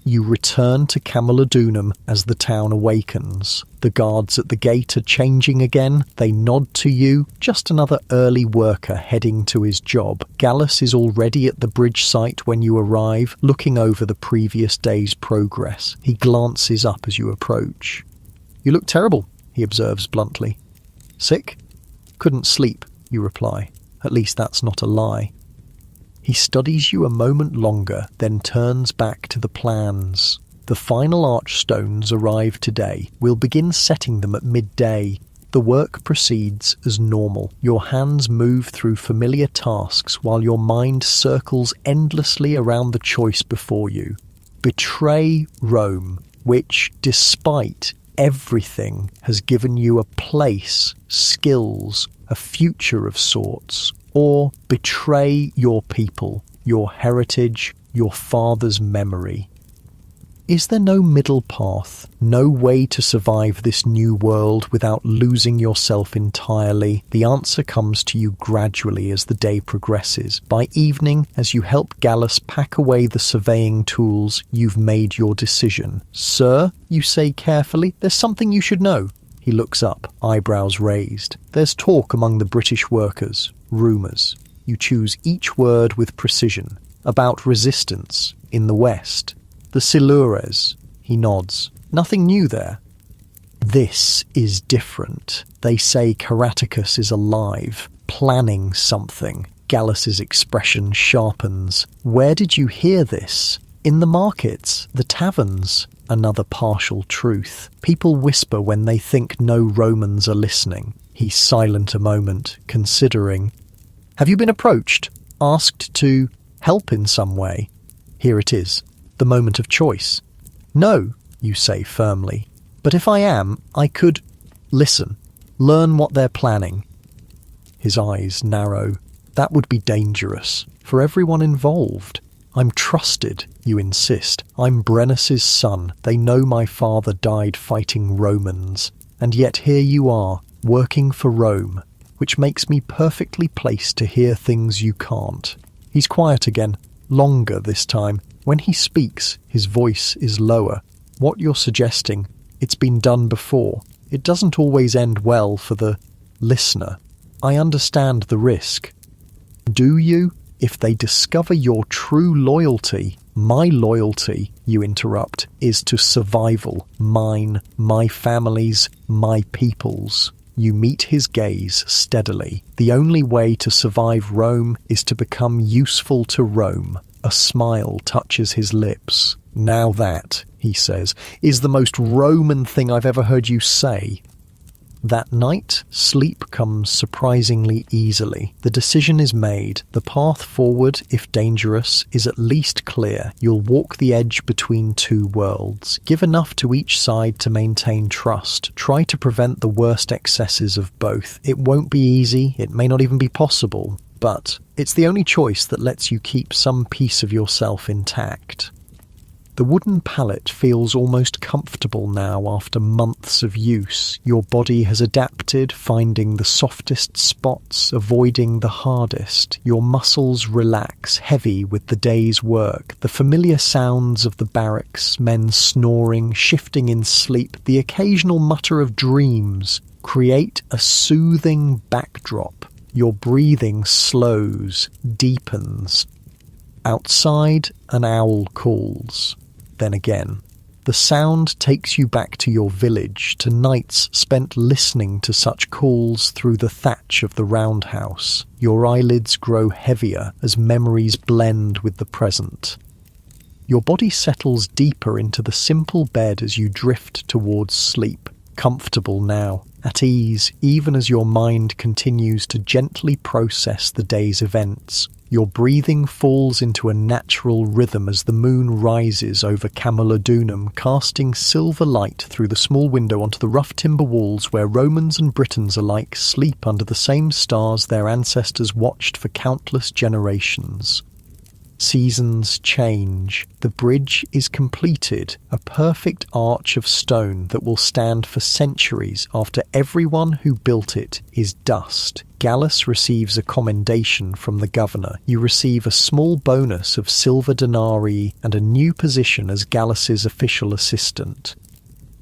You return to Camulodunum as the town awakens. The guards at the gate are changing again. They nod to you, just another early worker heading to his job. Gallus is already at the bridge site when you arrive, looking over the previous day's progress. He glances up as you approach. You look terrible, he observes bluntly. Sick? Couldn't sleep, you reply. At least that's not a lie. He studies you a moment longer, then turns back to the plans. The final archstones arrive today. We'll begin setting them at midday. The work proceeds as normal. Your hands move through familiar tasks while your mind circles endlessly around the choice before you. Betray Rome, which, despite everything, has given you a place, skills, a future of sorts. Or betray your people, your heritage, your father's memory. Is there no middle path, no way to survive this new world without losing yourself entirely? The answer comes to you gradually as the day progresses. By evening, as you help Gallus pack away the surveying tools, you've made your decision. Sir, you say carefully, there's something you should know. He looks up, eyebrows raised. There's talk among the British workers, rumours. You choose each word with precision. About resistance in the West. The Silures. He nods. Nothing new there. This is different. They say Caraticus is alive, planning something. Gallus's expression sharpens. Where did you hear this? In the markets, the taverns. Another partial truth. People whisper when they think no Romans are listening. He's silent a moment, considering. Have you been approached? Asked to help in some way? Here it is. The moment of choice. No, you say firmly. But if I am, I could listen, learn what they're planning. His eyes narrow. That would be dangerous for everyone involved. I'm trusted, you insist. I'm Brennus's son. They know my father died fighting Romans. And yet here you are, working for Rome, which makes me perfectly placed to hear things you can't. He's quiet again, longer this time. When he speaks, his voice is lower. What you're suggesting, it's been done before. It doesn't always end well for the listener. I understand the risk. Do you? If they discover your true loyalty, my loyalty, you interrupt, is to survival, mine, my family's, my people's. You meet his gaze steadily. The only way to survive Rome is to become useful to Rome. A smile touches his lips. Now that, he says, is the most Roman thing I've ever heard you say. That night, sleep comes surprisingly easily. The decision is made. The path forward, if dangerous, is at least clear. You'll walk the edge between two worlds. Give enough to each side to maintain trust. Try to prevent the worst excesses of both. It won't be easy. It may not even be possible. But it's the only choice that lets you keep some piece of yourself intact. The wooden pallet feels almost comfortable now after months of use. Your body has adapted, finding the softest spots, avoiding the hardest. Your muscles relax, heavy with the day's work. The familiar sounds of the barracks, men snoring, shifting in sleep, the occasional mutter of dreams create a soothing backdrop. Your breathing slows, deepens. Outside, an owl calls. Then again, the sound takes you back to your village, to nights spent listening to such calls through the thatch of the roundhouse. Your eyelids grow heavier as memories blend with the present. Your body settles deeper into the simple bed as you drift towards sleep, comfortable now, at ease, even as your mind continues to gently process the day's events. Your breathing falls into a natural rhythm as the moon rises over Camulodunum, casting silver light through the small window onto the rough timber walls where Romans and Britons alike sleep under the same stars their ancestors watched for countless generations. Seasons change. The bridge is completed, a perfect arch of stone that will stand for centuries after everyone who built it is dust. Gallus receives a commendation from the governor. You receive a small bonus of silver denarii and a new position as Gallus's official assistant.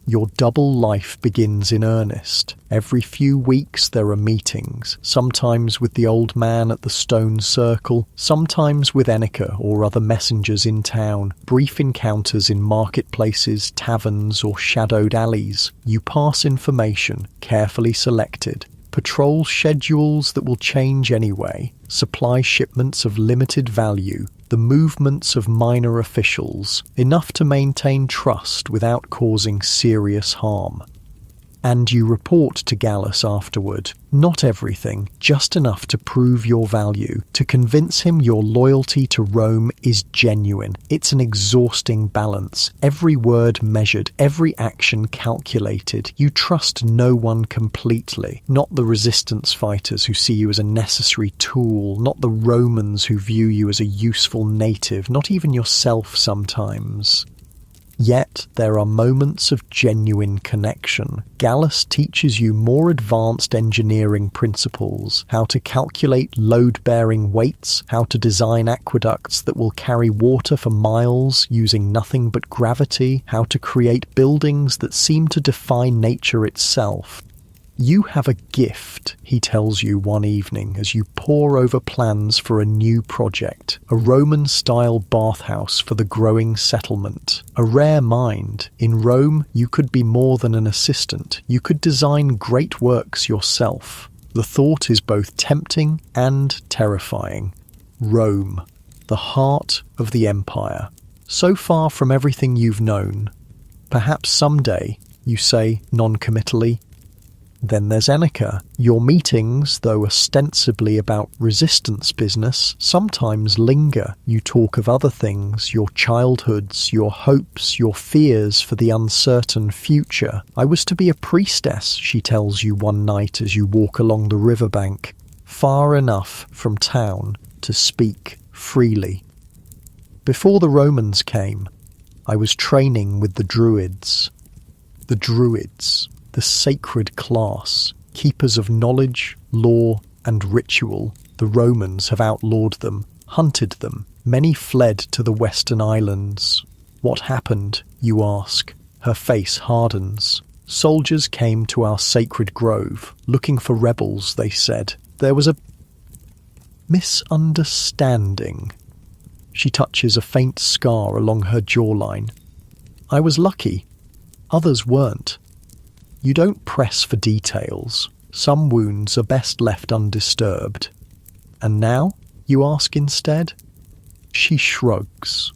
Your double life begins in earnest. Every few weeks there are meetings, sometimes with the old man at the stone circle, sometimes with Enica or other messengers in town, brief encounters in marketplaces, taverns or shadowed alleys. You pass information, carefully selected. Patrol schedules that will change anyway, supply shipments of limited value, the movements of minor officials, enough to maintain trust without causing serious harm. And you report to Gallus afterward. Not everything, just enough to prove your value, to convince him your loyalty to Rome is genuine. It's an exhausting balance, every word measured, every action calculated. You trust no one completely, not the resistance fighters who see you as a necessary tool, not the Romans who view you as a useful native, not even yourself sometimes. Yet there are moments of genuine connection. Gallus teaches you more advanced engineering principles, how to calculate load-bearing weights, how to design aqueducts that will carry water for miles using nothing but gravity, how to create buildings that seem to defy nature itself. You have a gift, he tells you one evening as you pore over plans for a new project, a Roman-style bathhouse for the growing settlement. A rare mind. In Rome, you could be more than an assistant. You could design great works yourself. The thought is both tempting and terrifying. Rome, the heart of the empire. So far from everything you've known. Perhaps someday, you say non-committally, Then there's Enica. Your meetings, though ostensibly about resistance business, sometimes linger. You talk of other things, your childhoods, your hopes, your fears for the uncertain future. I was to be a priestess, she tells you one night as you walk along the riverbank, far enough from town to speak freely. Before the Romans came, I was training with the Druids. The Druids, the sacred class, keepers of knowledge, law, and ritual. The Romans have outlawed them, hunted them. Many fled to the Western Islands. What happened, you ask? Her face hardens. Soldiers came to our sacred grove, looking for rebels, they said. There was a misunderstanding. She touches a faint scar along her jawline. I was lucky. Others weren't. You don't press for details. Some wounds are best left undisturbed. And now, you ask instead? She shrugs.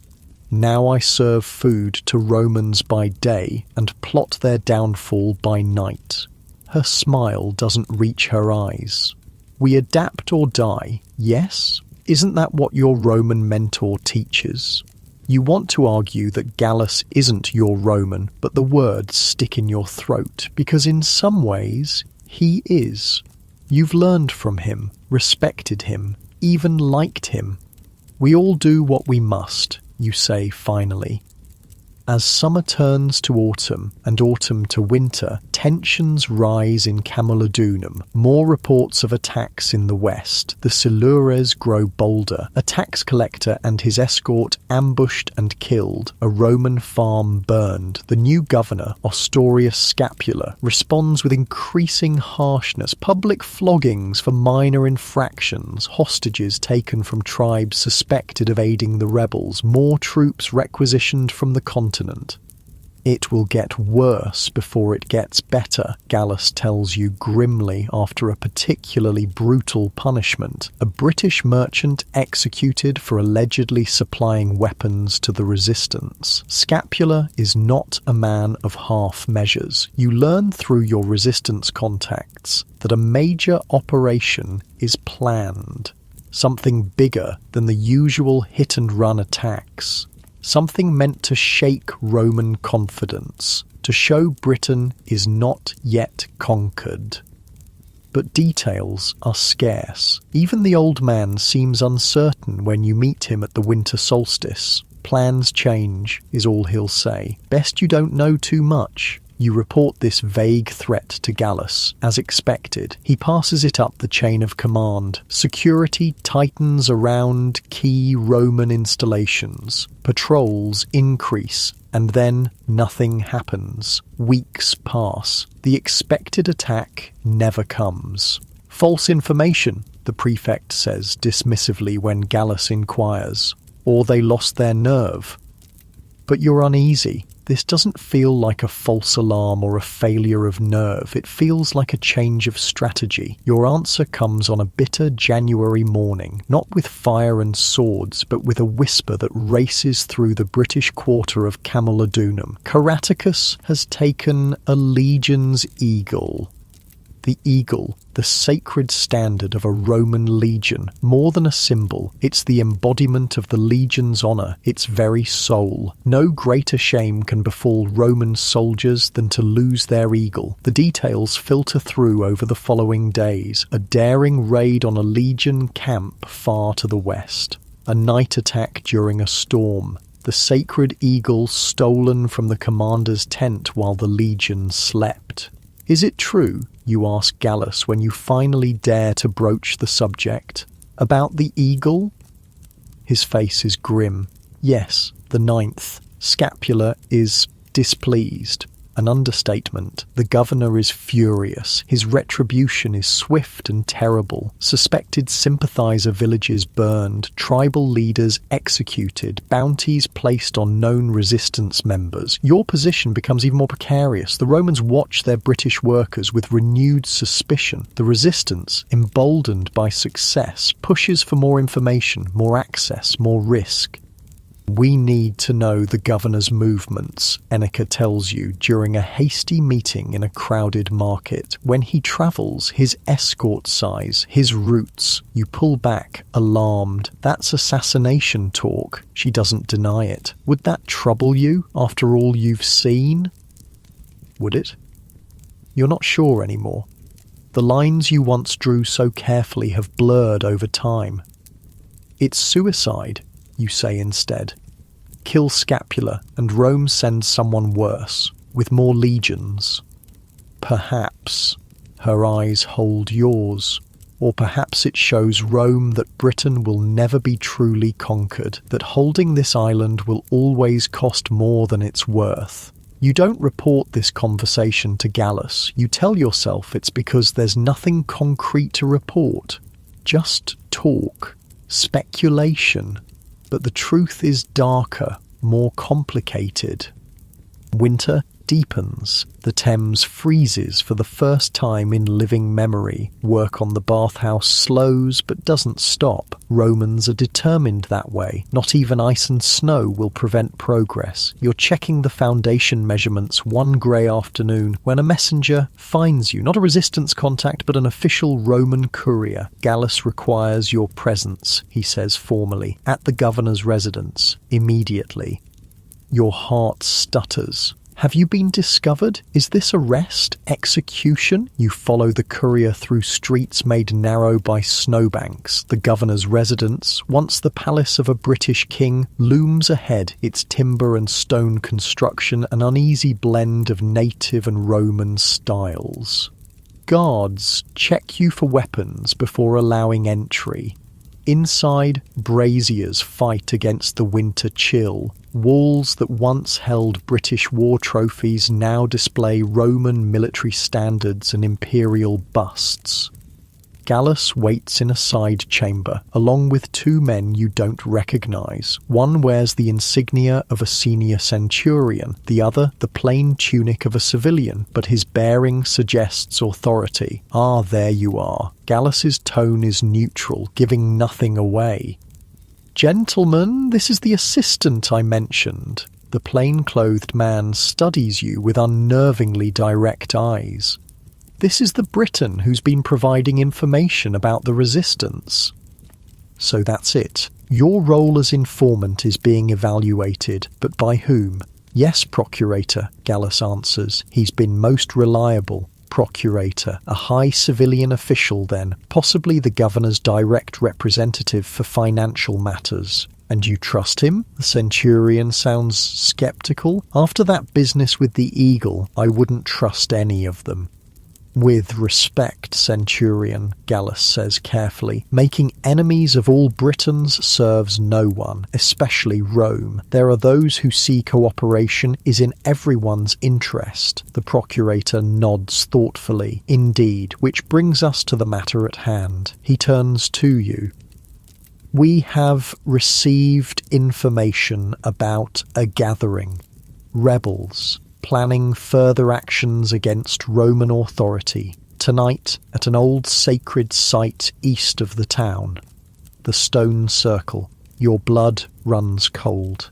Now I serve food to Romans by day and plot their downfall by night. Her smile doesn't reach her eyes. We adapt or die, yes? Isn't that what your Roman mentor teaches? You want to argue that Gallus isn't your Roman, but the words stick in your throat, because in some ways, he is. You've learned from him, respected him, even liked him. We all do what we must, you say finally. As summer turns to autumn and autumn to winter, tensions rise in Camulodunum. More reports of attacks in the west. The Silures grow bolder. A tax collector and his escort ambushed and killed. A Roman farm burned. The new governor, Ostorius Scapula, responds with increasing harshness. Public floggings for minor infractions. Hostages taken from tribes suspected of aiding the rebels. More troops requisitioned from the continent. It will get worse before it gets better, Gallus tells you grimly after a particularly brutal punishment. A British merchant executed for allegedly supplying weapons to the resistance. Scapula is not a man of half measures. You learn through your resistance contacts that a major operation is planned. Something bigger than the usual hit-and-run attacks. Something meant to shake Roman confidence, to show Britain is not yet conquered. But details are scarce. Even the old man seems uncertain when you meet him at the winter solstice. Plans change, is all he'll say. Best you don't know too much. You report this vague threat to Gallus. As expected, he passes it up the chain of command. Security tightens around key Roman installations. Patrols increase, and then nothing happens. Weeks pass. The expected attack never comes. False information, the prefect says dismissively when Gallus inquires. Or they lost their nerve. But you're uneasy. This doesn't feel like a false alarm or a failure of nerve. It feels like a change of strategy. Your answer comes on a bitter January morning, not with fire and swords, but with a whisper that races through the British quarter of Camulodunum. Caraticus has taken a legion's eagle. The eagle, the sacred standard of a Roman legion, more than a symbol, it's the embodiment of the legion's honour, its very soul. No greater shame can befall Roman soldiers than to lose their eagle. The details filter through over the following days. A daring raid on a legion camp far to the west. A night attack during a storm. The sacred eagle stolen from the commander's tent while the legion slept. Is it true, you ask Gallus when you finally dare to broach the subject, about the eagle? His face is grim. Yes, the 9th. Scapula is displeased. An understatement. The governor is furious. His retribution is swift and terrible. Suspected sympathizer villages burned, tribal leaders executed, bounties placed on known resistance members. Your position becomes even more precarious. The Romans watch their British workers with renewed suspicion. The resistance, emboldened by success, pushes for more information, more access, more risk. We need to know the governor's movements, Enneke tells you during a hasty meeting in a crowded market. When he travels, his escort size, his routes. You pull back, alarmed. That's assassination talk. She doesn't deny it. Would that trouble you after all you've seen? Would it? You're not sure anymore. The lines you once drew so carefully have blurred over time. It's suicide, you say instead. Kill Scapula and Rome sends someone worse, with more legions. Perhaps her eyes hold yours, or perhaps it shows Rome that Britain will never be truly conquered, that holding this island will always cost more than it's worth. You don't report this conversation to Gallus. You tell yourself it's because there's nothing concrete to report. Just talk. Speculation. But the truth is darker, more complicated. Winter deepens. The Thames freezes for the first time in living memory. Work on the bathhouse slows but doesn't stop. Romans are determined that way. Not even ice and snow will prevent progress. You're checking the foundation measurements one grey afternoon when a messenger finds you. Not a resistance contact, but an official Roman courier. Gallus requires your presence, he says formally, at the governor's residence, immediately. Your heart stutters. Have you been discovered? Is this arrest? Execution? You follow the courier through streets made narrow by snowbanks. The governor's residence, once the palace of a British king, looms ahead, its timber and stone construction an uneasy blend of native and Roman styles. Guards check you for weapons before allowing entry. Inside, braziers fight against the winter chill. Walls that once held British war trophies now display Roman military standards and imperial busts. Gallus waits in a side chamber, along with two men you don't recognise. One wears the insignia of a senior centurion, the other the plain tunic of a civilian, but his bearing suggests authority. Ah, there you are. Gallus's tone is neutral, giving nothing away. Gentlemen, this is the assistant I mentioned. The plain-clothed man studies you with unnervingly direct eyes. This is the Briton who's been providing information about the resistance. So that's it. Your role as informant is being evaluated, but by whom? Yes, Procurator, Gallus answers. He's been most reliable. Procurator, a high civilian official then, possibly the governor's direct representative for financial matters. And you trust him? The centurion sounds sceptical. After that business with the eagle, I wouldn't trust any of them. With respect, Centurion, Gallus says carefully, making enemies of all Britons serves no one, especially Rome. There are those who see cooperation is in everyone's interest. The procurator nods thoughtfully. Indeed, which brings us to the matter at hand. He turns to you. We have received information about a gathering. Rebels. Planning further actions against Roman authority, tonight at an old sacred site east of the town. The stone circle. Your blood runs cold.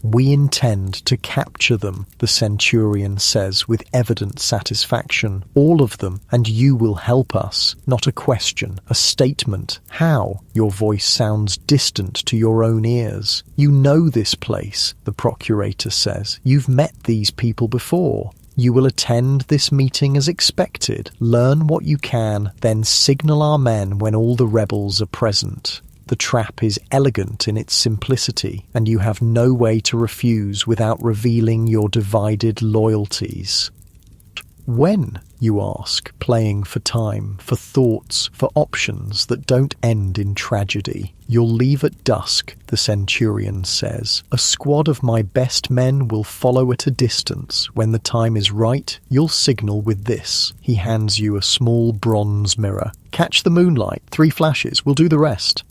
We intend to capture them, the centurion says with evident satisfaction. All of them, and you will help us. Not a question, a statement. How? Your voice sounds distant to your own ears. You know this place, the procurator says. You've met these people before. You will attend this meeting as expected, learn what you can, then signal our men when all the rebels are present. The trap is elegant in its simplicity, and you have no way to refuse without revealing your divided loyalties. When, you ask, playing for time, for thoughts, for options that don't end in tragedy. You'll leave at dusk, the centurion says. A squad of my best men will follow at a distance. When the time is right, you'll signal with this. He hands you a small bronze mirror. Catch the moonlight, 3 flashes, we'll do the rest.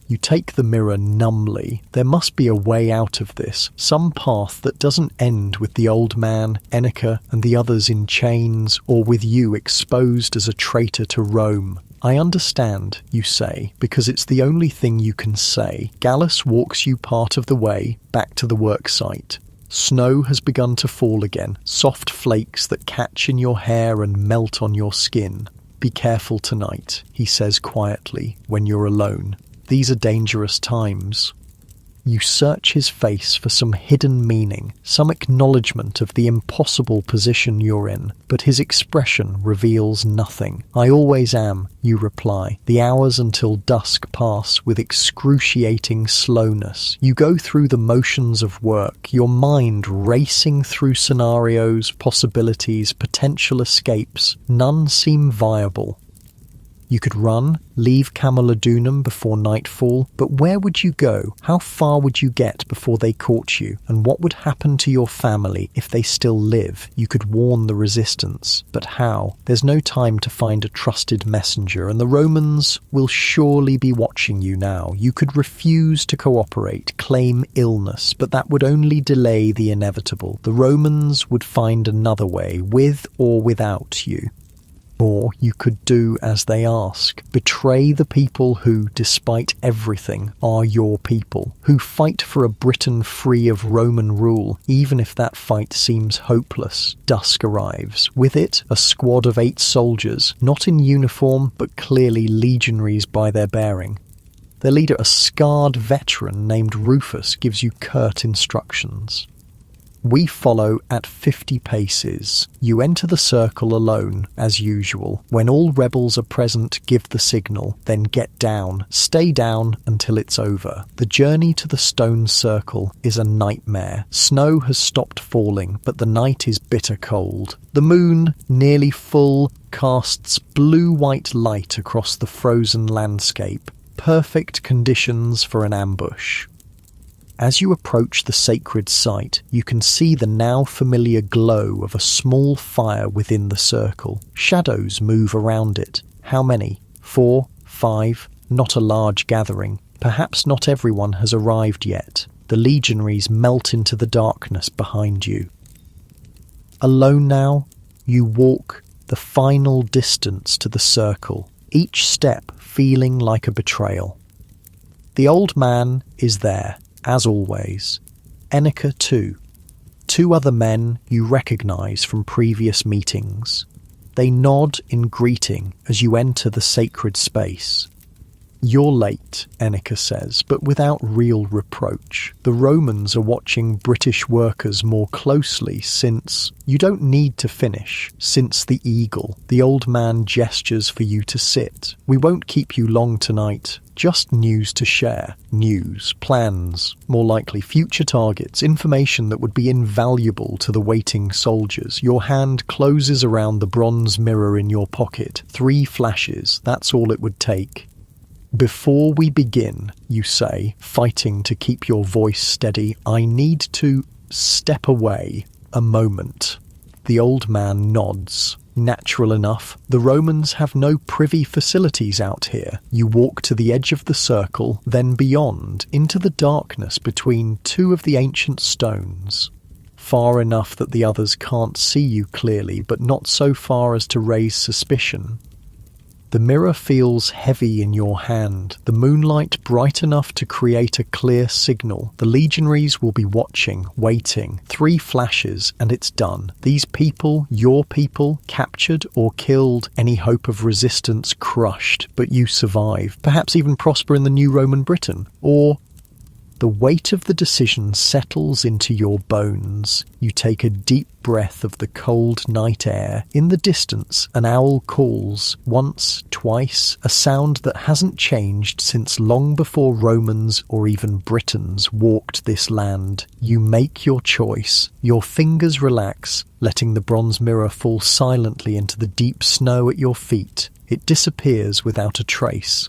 You take the mirror numbly. There must be a way out of this, some path that doesn't end with the old man, Enneke, and the others in chains, or with you exposed as a traitor to Rome. I understand, you say, because it's the only thing you can say. Gallus walks you part of the way back to the work site. Snow has begun to fall again, soft flakes that catch in your hair and melt on your skin. Be careful tonight, he says quietly when you're alone. These are dangerous times. You search his face for some hidden meaning, some acknowledgement of the impossible position you're in, but his expression reveals nothing. I always am, you reply. The hours until dusk pass with excruciating slowness. You go through the motions of work, your mind racing through scenarios, possibilities, potential escapes. None seem viable. You could run, leave Camalodunum before nightfall, but where would you go? How far would you get before they caught you? And what would happen to your family if they still live? You could warn the resistance, but how? There's no time to find a trusted messenger, and the Romans will surely be watching you now. You could refuse to cooperate, claim illness, but that would only delay the inevitable. The Romans would find another way, with or without you. Or you could do as they ask. Betray the people who, despite everything, are your people, who fight for a Britain free of Roman rule, even if that fight seems hopeless. Dusk arrives. With it, a squad of 8 soldiers, not in uniform, but clearly legionaries by their bearing. Their leader, a scarred veteran named Rufus, gives you curt instructions. We follow at 50 paces. You enter the circle alone, as usual. When all rebels are present, give the signal, then get down. Stay down until it's over. The journey to the stone circle is a nightmare. Snow has stopped falling, but the night is bitter cold. The moon, nearly full, casts blue-white light across the frozen landscape. Perfect conditions for an ambush. As you approach the sacred site, you can see the now familiar glow of a small fire within the circle. Shadows move around it. How many? 4, 5, not a large gathering. Perhaps not everyone has arrived yet. The legionaries melt into the darkness behind you. Alone now, you walk the final distance to the circle, each step feeling like a betrayal. The old man is there. As always, Enneka too. 2 other men you recognise from previous meetings. They nod in greeting as you enter the sacred space. You're late, Enneka says, but without real reproach. The Romans are watching British workers more closely since you don't need to finish, since the eagle. The old man gestures for you to sit. We won't keep you long tonight. Just news to share. News, plans, more likely future targets, information that would be invaluable to the waiting soldiers. Your hand closes around the bronze mirror in your pocket. 3 flashes, that's all it would take. Before we begin, you say, fighting to keep your voice steady, I need to step away a moment. The old man nods. Natural enough, the Romans have no privy facilities out here. You walk to the edge of the circle, then beyond, into the darkness between 2 of the ancient stones. Far enough that the others can't see you clearly, but not so far as to raise suspicion. The mirror feels heavy in your hand, the moonlight bright enough to create a clear signal. The legionaries will be watching, waiting. 3 flashes and it's done. These people, your people, captured or killed, any hope of resistance crushed, but you survive, perhaps even prosper in the new Roman Britain. Or the weight of the decision settles into your bones. You take a deep breath of the cold night air. In the distance, an owl calls. Once, twice, a sound that hasn't changed since long before Romans or even Britons walked this land. You make your choice. Your fingers relax, letting the bronze mirror fall silently into the deep snow at your feet. It disappears without a trace.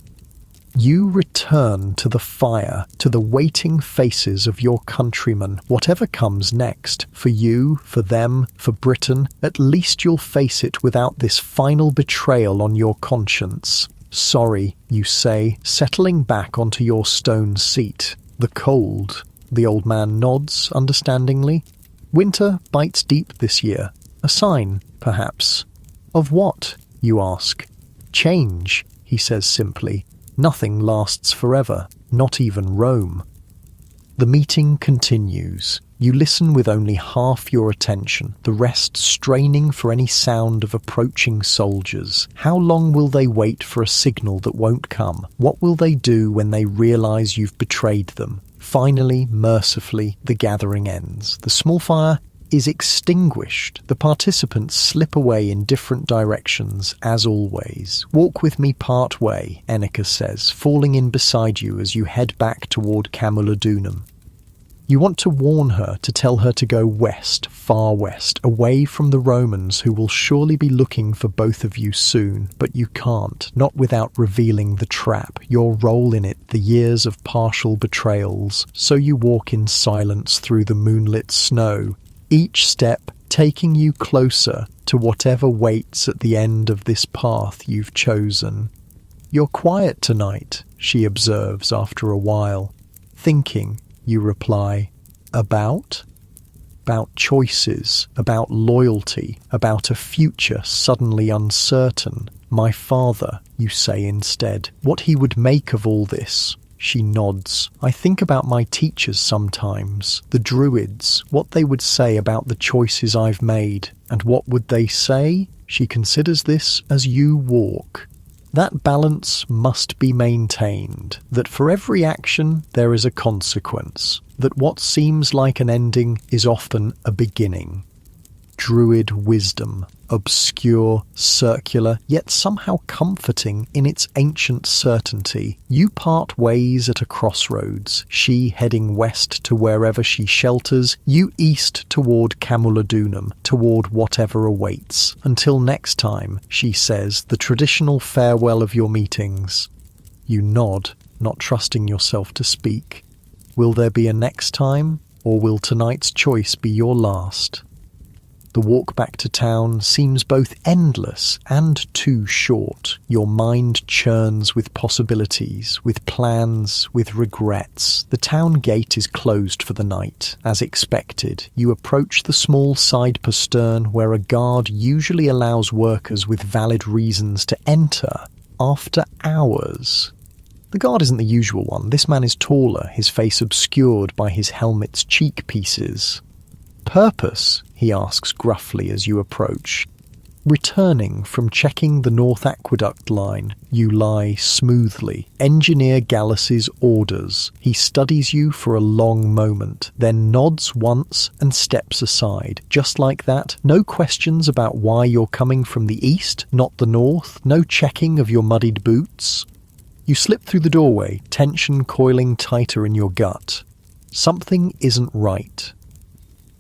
You return to the fire, to the waiting faces of your countrymen. Whatever comes next, for you, for them, for Britain, at least you'll face it without this final betrayal on your conscience. Sorry, you say, settling back onto your stone seat. The cold. The old man nods understandingly. Winter bites deep this year. A sign, perhaps. Of what? You ask. Change. he says simply. Nothing lasts forever, not even Rome. The meeting continues. You listen with only half your attention, the rest straining for any sound of approaching soldiers. How long will they wait for a signal that won't come? What will they do when they realize you've betrayed them? Finally, mercifully, the gathering ends. The small fire is extinguished. The participants slip away in different directions, as always. Walk with me part way, Enneka says, falling in beside you as you head back toward Camulodunum. You want to warn her, to tell her to go west, far west, away from the Romans who will surely be looking for both of you soon, but you can't, not without revealing the trap, your role in it, the years of partial betrayals. So you walk in silence through the moonlit snow, each step taking you closer to whatever waits at the end of this path you've chosen. You're quiet tonight, she observes after a while. Thinking, you reply. About? About choices, about loyalty, about a future suddenly uncertain. My father, you say instead. What he would make of all this. She nods. I think about my teachers sometimes, the Druids, what they would say about the choices I've made. And what would they say? She considers this as you walk. That balance must be maintained, that for every action there is a consequence, that what seems like an ending is often a beginning. Druid wisdom, obscure, circular, yet somehow comforting in its ancient certainty. You part ways at a crossroads, she heading west to wherever she shelters, you east toward Camulodunum, toward whatever awaits. Until next time, she says, the traditional farewell of your meetings. You nod, not trusting yourself to speak. Will there be a next time, or will tonight's choice be your last? The walk back to town seems both endless and too short. Your mind churns with possibilities, with plans, with regrets. The town gate is closed for the night. As expected, you approach the small side postern where a guard usually allows workers with valid reasons to enter after hours. The guard isn't the usual one. This man is taller, his face obscured by his helmet's cheek pieces. Purpose? He asks gruffly as you approach. Returning from checking the North Aqueduct line, you lie smoothly. Engineer Gallus's orders. He studies you for a long moment, then nods once and steps aside. Just like that, no questions about why you're coming from the east, not the north, no checking of your muddied boots. You slip through the doorway, tension coiling tighter in your gut. Something isn't right.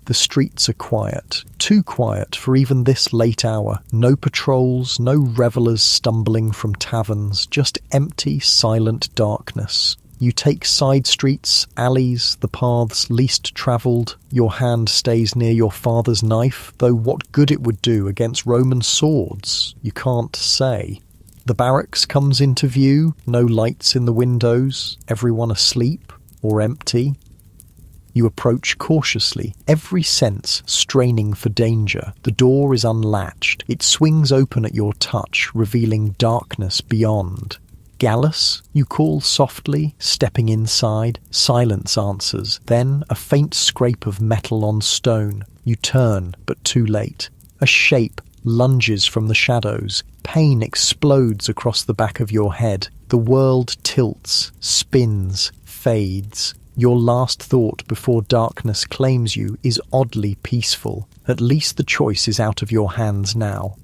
The streets are quiet, too quiet for even this late hour. No patrols, no revellers stumbling from taverns, just empty, silent darkness. You take side streets, alleys, the paths least travelled. Your hand stays near your father's knife, though what good it would do against Roman swords, you can't say. The barracks comes into view, no lights in the windows, everyone asleep or empty. You approach cautiously, every sense straining for danger. The door is unlatched. It swings open at your touch, revealing darkness beyond. Gallus, you call softly, stepping inside. Silence answers. Then a faint scrape of metal on stone. You turn, but too late. A shape lunges from the shadows. Pain explodes across the back of your head. The world tilts, spins, fades. Your last thought before darkness claims you is oddly peaceful. At least the choice is out of your hands now.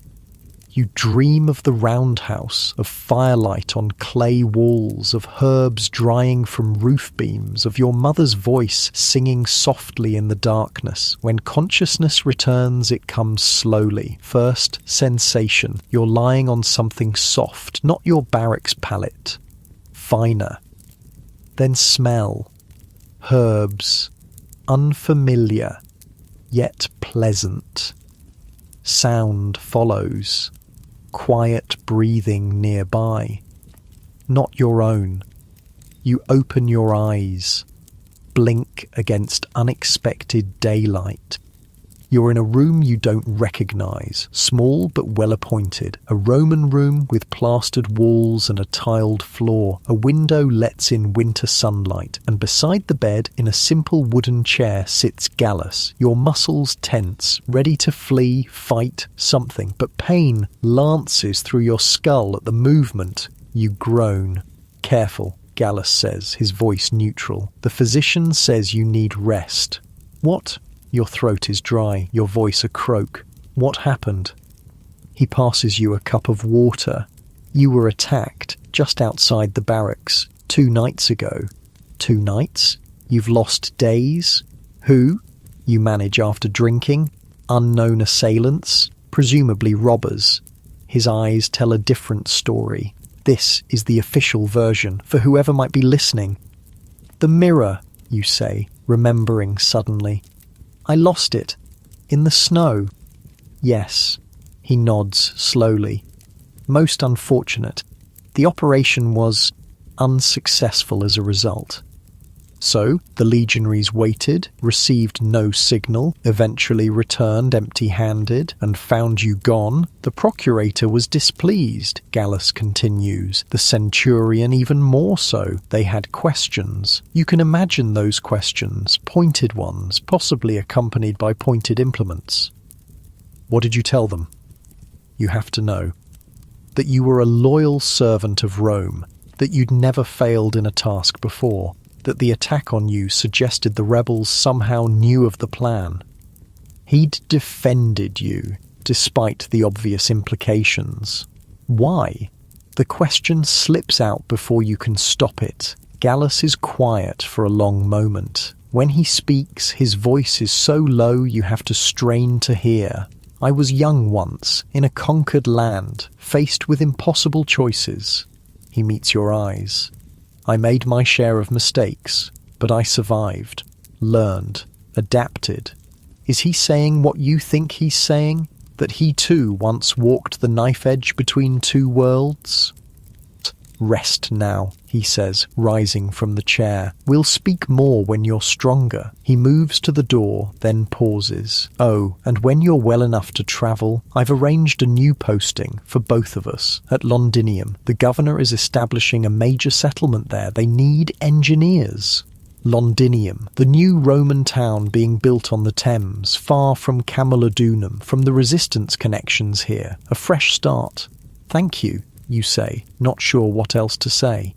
You dream of the roundhouse, of firelight on clay walls, of herbs drying from roof beams, of your mother's voice singing softly in the darkness. When consciousness returns, it comes slowly. First, sensation. You're lying on something soft, not your barracks pallet. Finer. Then smell. Herbs, unfamiliar, yet pleasant. Sound follows, quiet breathing nearby, not your own. You open your eyes, blink against unexpected daylight. You're in a room you don't recognize, small but well-appointed. A Roman room with plastered walls and a tiled floor. A window lets in winter sunlight, and beside the bed, in a simple wooden chair, sits Gallus, your muscles tense, ready to flee, fight, something. But pain lances through your skull at the movement. You groan. Careful, Gallus says, his voice neutral. The physician says you need rest. What? Your throat is dry, your voice a croak. What happened? He passes you a cup of water. You were attacked just outside the barracks 2 nights ago. 2 nights? You've lost days? Who? You manage after drinking? Unknown assailants? Presumably robbers. His eyes tell a different story. This is the official version for whoever might be listening. The mirror, you say, remembering suddenly. I lost it. In the snow. Yes. He nods slowly. Most unfortunate. The operation was unsuccessful as a result. So, the legionaries waited, received no signal, eventually returned empty-handed, and found you gone. The procurator was displeased, Gallus continues. The centurion even more so. They had questions. You can imagine those questions, pointed ones, possibly accompanied by pointed implements. What did you tell them? You have to know. That you were a loyal servant of Rome, that you'd never failed in a task before, that the attack on you suggested the rebels somehow knew of the plan. He'd defended you, despite the obvious implications. Why? The question slips out before you can stop it. Gallus is quiet for a long moment. When he speaks, his voice is so low you have to strain to hear. I was young once, in a conquered land, faced with impossible choices. He meets your eyes. I made my share of mistakes, but I survived, learned, adapted. Is he saying what you think he's saying? That he too once walked the knife edge between 2 worlds? Rest now, he says, rising from the chair. We'll speak more when you're stronger. He moves to the door, then pauses. Oh, and when you're well enough to travel, I've arranged a new posting for both of us at Londinium. The governor is establishing a major settlement there. They need engineers. Londinium, the new Roman town being built on the Thames, far from Camulodunum, from the resistance connections here. A fresh start. Thank you, you say, not sure what else to say.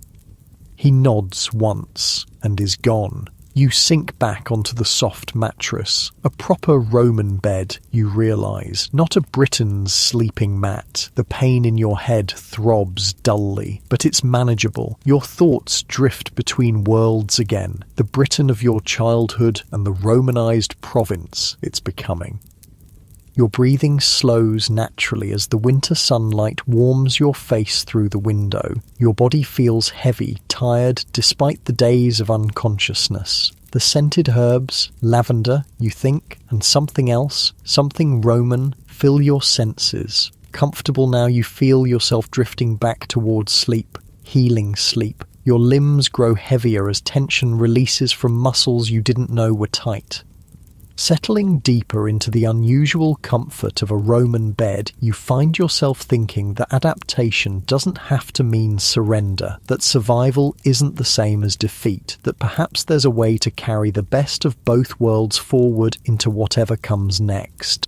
He nods once and is gone. You sink back onto the soft mattress. A proper Roman bed, you realise, not a Briton's sleeping mat. The pain in your head throbs dully, but it's manageable. Your thoughts drift between worlds again, the Britain of your childhood and the Romanised province it's becoming. Your breathing slows naturally as the winter sunlight warms your face through the window. Your body feels heavy, tired, despite the days of unconsciousness. The scented herbs, lavender, you think, and something else, something Roman, fill your senses. Comfortable now, you feel yourself drifting back towards sleep, healing sleep. Your limbs grow heavier as tension releases from muscles you didn't know were tight. Settling deeper into the unusual comfort of a Roman bed, you find yourself thinking that adaptation doesn't have to mean surrender, that survival isn't the same as defeat, that perhaps there's a way to carry the best of both worlds forward into whatever comes next.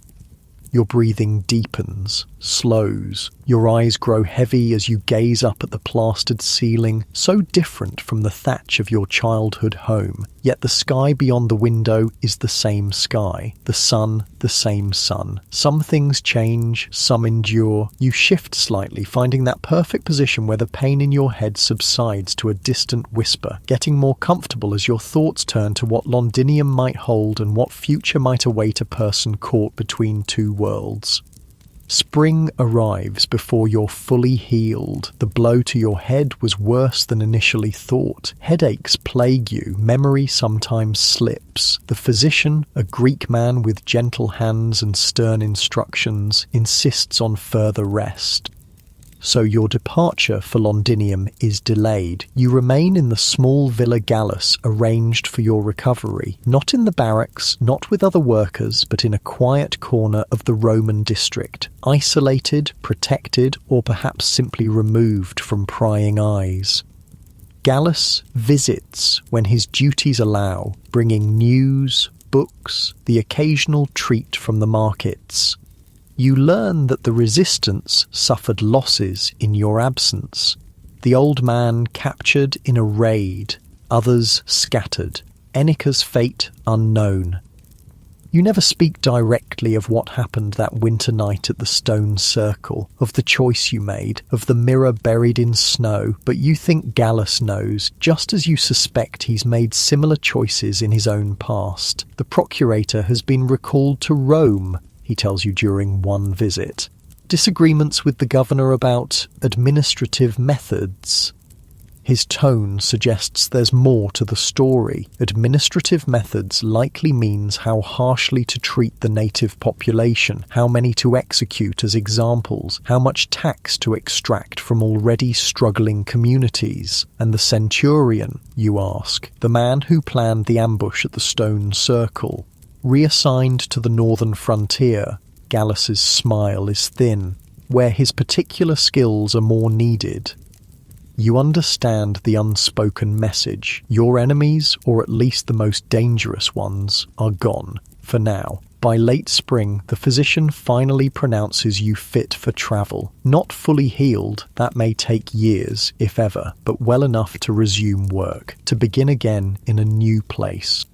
Your breathing deepens, slows. Your eyes grow heavy as you gaze up at the plastered ceiling, so different from the thatch of your childhood home. Yet the sky beyond the window is the same sky, the sun, the same sun. Some things change, some endure. You shift slightly, finding that perfect position where the pain in your head subsides to a distant whisper, getting more comfortable as your thoughts turn to what Londinium might hold and what future might await a person caught between 2 worlds. Spring arrives before you're fully healed. The blow to your head was worse than initially thought. Headaches plague you. Memory sometimes slips. The physician, a Greek man with gentle hands and stern instructions, insists on further rest. so your departure for Londinium is delayed. You remain in the small Villa Gallus arranged for your recovery, not in the barracks, not with other workers, but in a quiet corner of the Roman district, isolated, protected, or perhaps simply removed from prying eyes. Gallus visits when his duties allow, bringing news, books, the occasional treat from the markets. You learn that the resistance suffered losses in your absence. The old man captured in a raid, others scattered, Enica's fate unknown. You never speak directly of what happened that winter night at the stone circle, of the choice you made, of the mirror buried in snow, but you think Gallus knows, just as you suspect he's made similar choices in his own past. The procurator has been recalled to Rome, he tells you during one visit. Disagreements with the governor about administrative methods. His tone suggests there's more to the story. Administrative methods likely means how harshly to treat the native population, how many to execute as examples, how much tax to extract from already struggling communities. And the centurion, you ask, the man who planned the ambush at the stone circle. Reassigned to the northern frontier, Gallus's smile is thin, where his particular skills are more needed. You understand the unspoken message. Your enemies, or at least the most dangerous ones, are gone, for now. By late spring, the physician finally pronounces you fit for travel. Not fully healed, that may take years, if ever, but well enough to resume work, to begin again in a new place.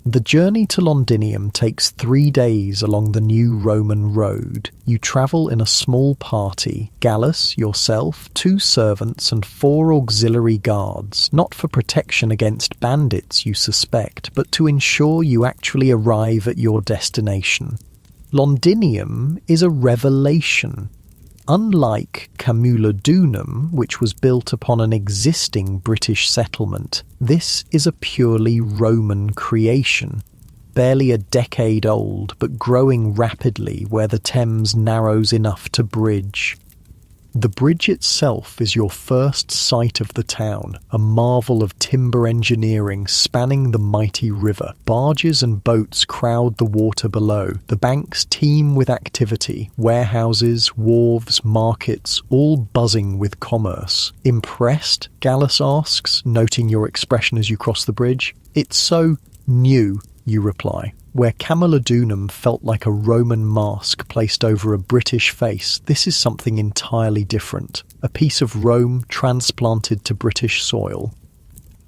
The journey to Londinium takes 3 days along the new Roman road. You travel in a small party, Gallus, yourself, 2 servants and 4 auxiliary guards, not for protection against bandits you suspect, but to ensure you actually arrive at your destination. Londinium is a revelation. Unlike Camulodunum, which was built upon an existing British settlement, this is a purely Roman creation. Barely a decade old, but growing rapidly where the Thames narrows enough to bridge. The bridge itself is your first sight of the town, a marvel of timber engineering spanning the mighty river. Barges and boats crowd the water below. The banks teem with activity, warehouses, wharves, markets, all buzzing with commerce. Impressed? Gallus asks, noting your expression as you cross the bridge. It's so new, you reply. Where Camulodunum felt like a Roman mask placed over a British face, this is something entirely different. A piece of Rome transplanted to British soil.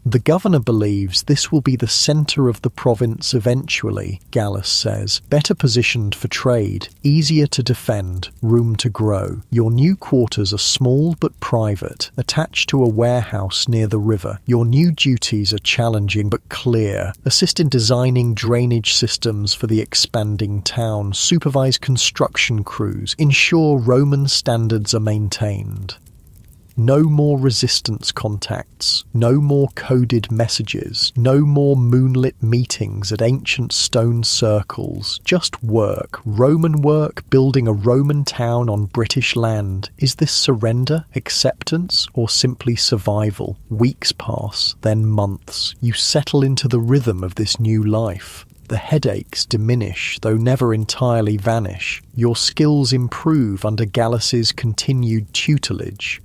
The governor believes this will be the centre of the province eventually, Gallus says. Better positioned for trade, easier to defend, room to grow. Your new quarters are small but private, attached to a warehouse near the river. Your new duties are challenging but clear. Assist in designing drainage systems for the expanding town, supervise construction crews, ensure Roman standards are maintained. No more resistance contacts, no more coded messages, no more moonlit meetings at ancient stone circles. Just work, Roman work, building a Roman town on British land. Is this surrender, acceptance, or simply survival? Weeks pass, then months. You settle into the rhythm of this new life. The headaches diminish, though never entirely vanish. Your skills improve under Gallus's continued tutelage.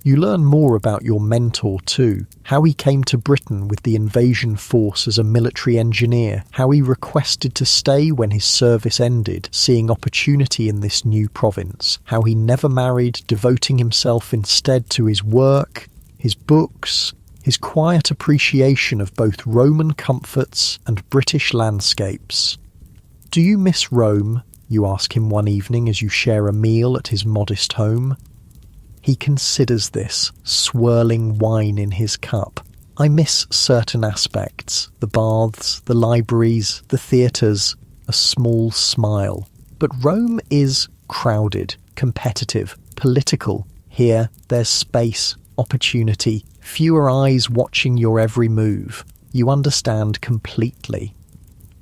You learn more about your mentor too, how he came to Britain with the invasion force as a military engineer, how he requested to stay when his service ended, seeing opportunity in this new province, how he never married, devoting himself instead to his work, his books, his quiet appreciation of both Roman comforts and British landscapes. Do you miss Rome? You ask him one evening as you share a meal at his modest home. He considers this, swirling wine in his cup. I miss certain aspects, the baths, the libraries, the theatres, a small smile. But Rome is crowded, competitive, political. Here, there's space, opportunity, fewer eyes watching your every move. You understand completely.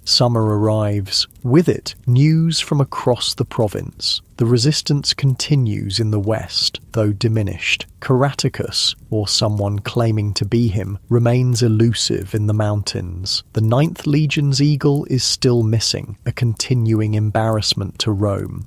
Summer arrives. With it, news from across the province. The resistance continues in the west, though diminished. Caraticus, or someone claiming to be him, remains elusive in the mountains. The 9th Legion's eagle is still missing, a continuing embarrassment to Rome.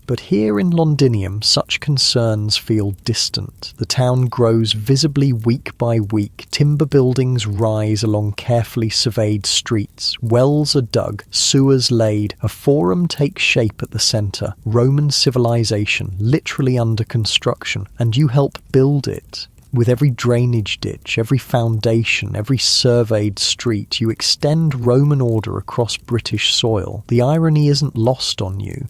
But here in Londinium, such concerns feel distant. The town grows visibly week by week. Timber buildings rise along carefully surveyed streets. Wells are dug, sewers laid. A forum takes shape at the centre. Roman civilization, literally under construction, and you help build it. With every drainage ditch, every foundation, every surveyed street, you extend Roman order across British soil. The irony isn't lost on you.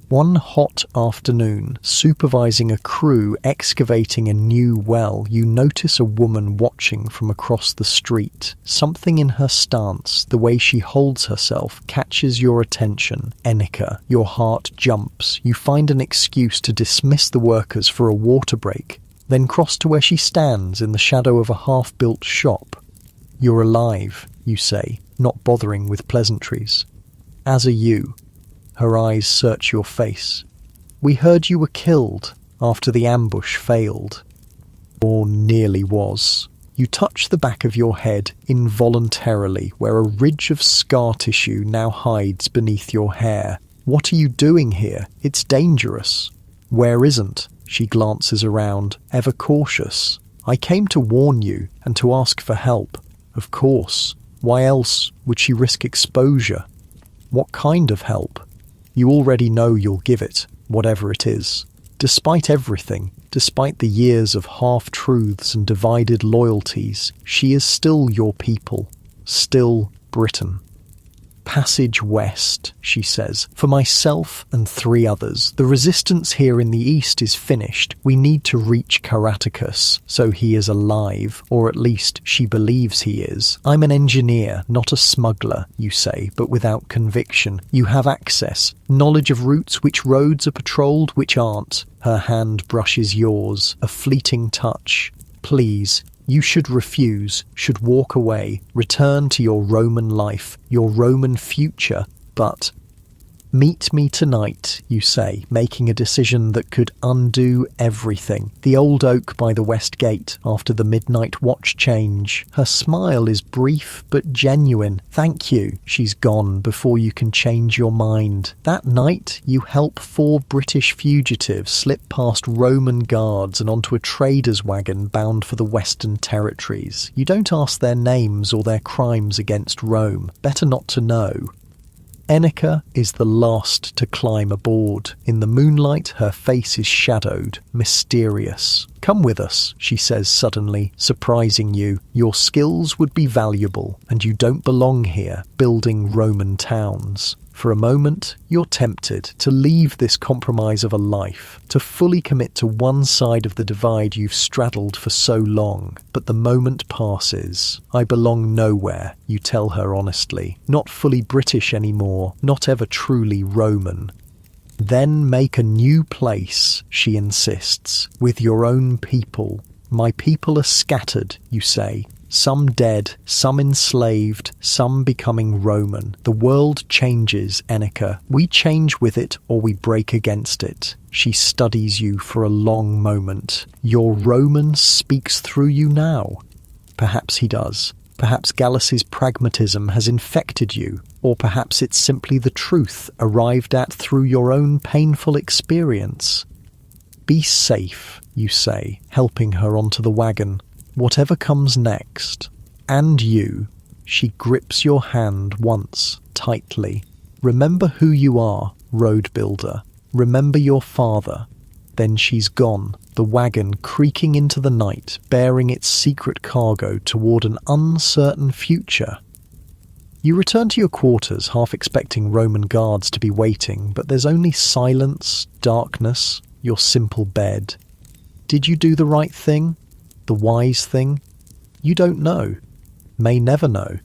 One hot afternoon, supervising a crew excavating a new well, you notice a woman watching from across the street. Something in her stance, the way she holds herself, catches your attention. Enica, your heart jumps. You find an excuse to dismiss the workers for a water break, then cross to where she stands in the shadow of a half-built shop. "You're alive," you say, not bothering with pleasantries. "As are you." Her eyes search your face. "We heard you were killed after the ambush failed." Or nearly was. You touch the back of your head involuntarily, where a ridge of scar tissue now hides beneath your hair. "What are you doing here? It's dangerous." "Where isn't?" She glances around, ever cautious. "I came to warn you and to ask for help." Of course. Why else would she risk exposure? What kind of help? You already know you'll give it, whatever it is. Despite everything, despite the years of half-truths and divided loyalties, she is still your people, still Britain. "Passage west," she says, "for myself and 3 others. The resistance here in the east is finished. We need to reach Caraticus, so he is alive, or at least she believes he is. I'm an engineer, not a smuggler," you say, but without conviction. "You have access, knowledge of routes, which roads are patrolled, which aren't." Her hand brushes yours, a fleeting touch. "Please. You should refuse, should walk away, return to your Roman life, your Roman future, but..." "Meet me tonight," you say, making a decision that could undo everything. The old oak by the west gate, after the midnight watch change. Her smile is brief but genuine. "Thank you." She's gone before you can change your mind. That night, you help 4 British fugitives slip past Roman guards and onto a trader's wagon bound for the Western Territories. You don't ask their names or their crimes against Rome. Better not to know. Enica is the last to climb aboard. In the moonlight, her face is shadowed, mysterious. "Come with us," she says suddenly, surprising you. "Your skills would be valuable, and you don't belong here, building Roman towns." For a moment, you're tempted to leave this compromise of a life, to fully commit to one side of the divide you've straddled for so long. But the moment passes. "I belong nowhere," you tell her honestly. "Not fully British anymore, not ever truly Roman." "Then make a new place," she insists, "with your own people." "My people are scattered," you say. Some dead, some enslaved, some becoming Roman. The world changes, Enica. We change with it or we break against it. She studies you for a long moment. Your Roman speaks through you now. Perhaps he does. Perhaps Gallus's pragmatism has infected you, or perhaps it's simply the truth arrived at through your own painful experience. "Be safe," you say, helping her onto the wagon. "Whatever comes next." "And you." She grips your hand once, tightly. "Remember who you are, road builder. Remember your father." Then she's gone, the wagon creaking into the night, bearing its secret cargo toward an uncertain future. You return to your quarters, half expecting Roman guards to be waiting, but there's only silence, darkness, your simple bed. Did you do the right thing? The wise thing? You don't know. May never know.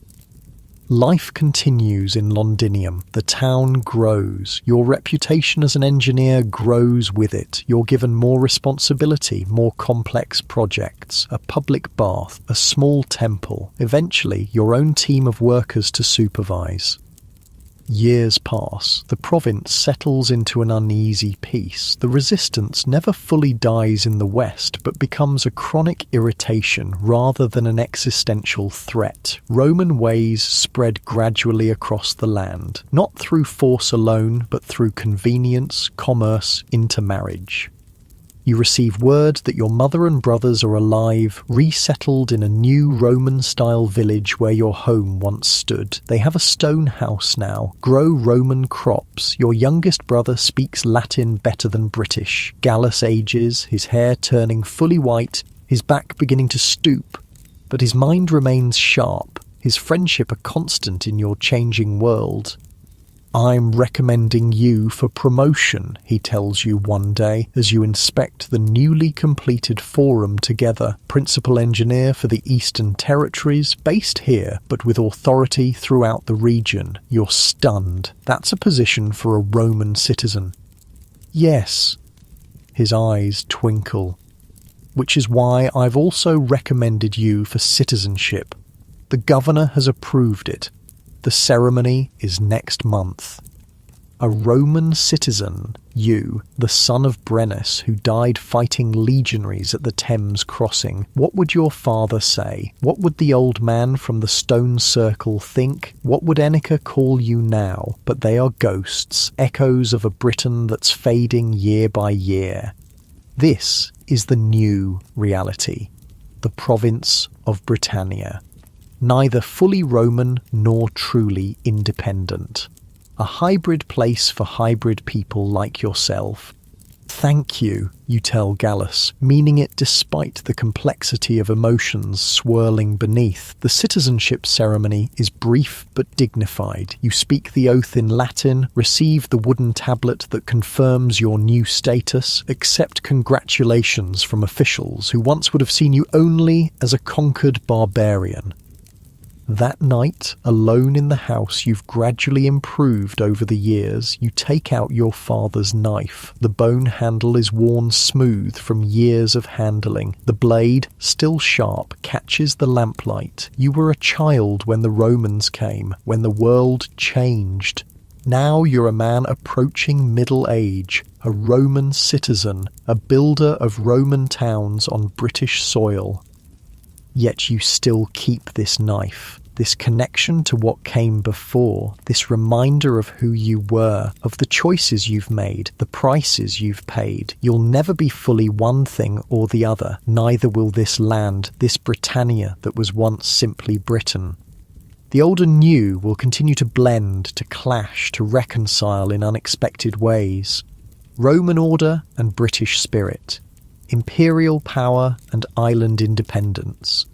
Life continues in Londinium. The town grows. Your reputation as an engineer grows with it. You're given more responsibility, more complex projects, a public bath, a small temple, eventually your own team of workers to supervise. Years pass. The province settles into an uneasy peace. The resistance never fully dies in the west, but becomes a chronic irritation rather than an existential threat. Roman ways spread gradually across the land, not through force alone, but through convenience, commerce, intermarriage. You receive word that your mother and brothers are alive, resettled in a new Roman-style village where your home once stood. They have a stone house now, grow Roman crops. Your youngest brother speaks Latin better than British. Gallus ages, his hair turning fully white, his back beginning to stoop. But his mind remains sharp, his friendship a constant in your changing world. "I'm recommending you for promotion," he tells you one day as you inspect the newly completed forum together. Principal engineer for the Eastern Territories, based here, but with authority throughout the region. You're stunned. That's a position for a Roman citizen. "Yes." His eyes twinkle. "Which is why I've also recommended you for citizenship. The governor has approved it. The ceremony is next month. A Roman citizen, you, the son of Brennus, who died fighting legionaries at the Thames crossing. What would your father say? What would the old man from the stone circle think? What would Enneka call you now? But they are ghosts, echoes of a Britain that's fading year by year. This is the new reality, the province of Britannia. Neither fully Roman nor truly independent. A hybrid place for hybrid people like yourself. "Thank you," you tell Gallus, meaning it despite the complexity of emotions swirling beneath. The citizenship ceremony is brief but dignified. You speak the oath in Latin, receive the wooden tablet that confirms your new status, accept congratulations from officials who once would have seen you only as a conquered barbarian. That night, alone in the house you've gradually improved over the years, you take out your father's knife. The bone handle is worn smooth from years of handling. The blade, still sharp, catches the lamplight. You were a child when the Romans came, when the world changed. Now you're a man approaching middle age, a Roman citizen, a builder of Roman towns on British soil. Yet you still keep this knife, this connection to what came before, this reminder of who you were, of the choices you've made, the prices you've paid. You'll never be fully one thing or the other, neither will this land, this Britannia that was once simply Britain. The old and new will continue to blend, to clash, to reconcile in unexpected ways. Roman order and British spirit. Imperial power and island independence.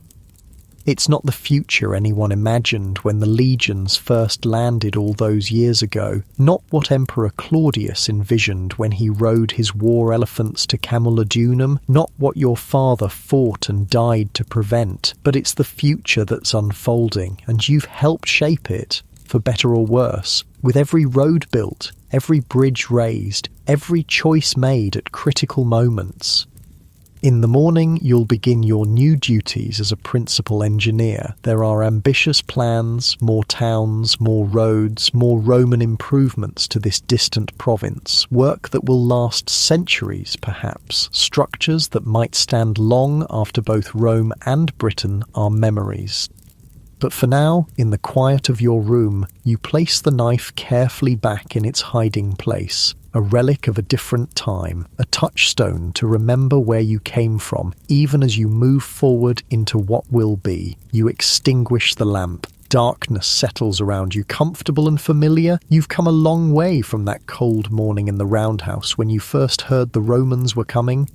It's not the future anyone imagined when the legions first landed all those years ago, not what Emperor Claudius envisioned when he rode his war elephants to Camalodunum, not what your father fought and died to prevent, but it's the future that's unfolding, and you've helped shape it, for better or worse, with every road built, every bridge raised, every choice made at critical moments. In the morning, you'll begin your new duties as a principal engineer. There are ambitious plans, more towns, more roads, more Roman improvements to this distant province, work that will last centuries perhaps, structures that might stand long after both Rome and Britain are memories. But for now, in the quiet of your room, you place the knife carefully back in its hiding place, a relic of a different time, a touchstone to remember where you came from, even as you move forward into what will be. You extinguish the lamp. Darkness settles around you, comfortable and familiar. You've come a long way from that cold morning in the roundhouse when you first heard the Romans were coming.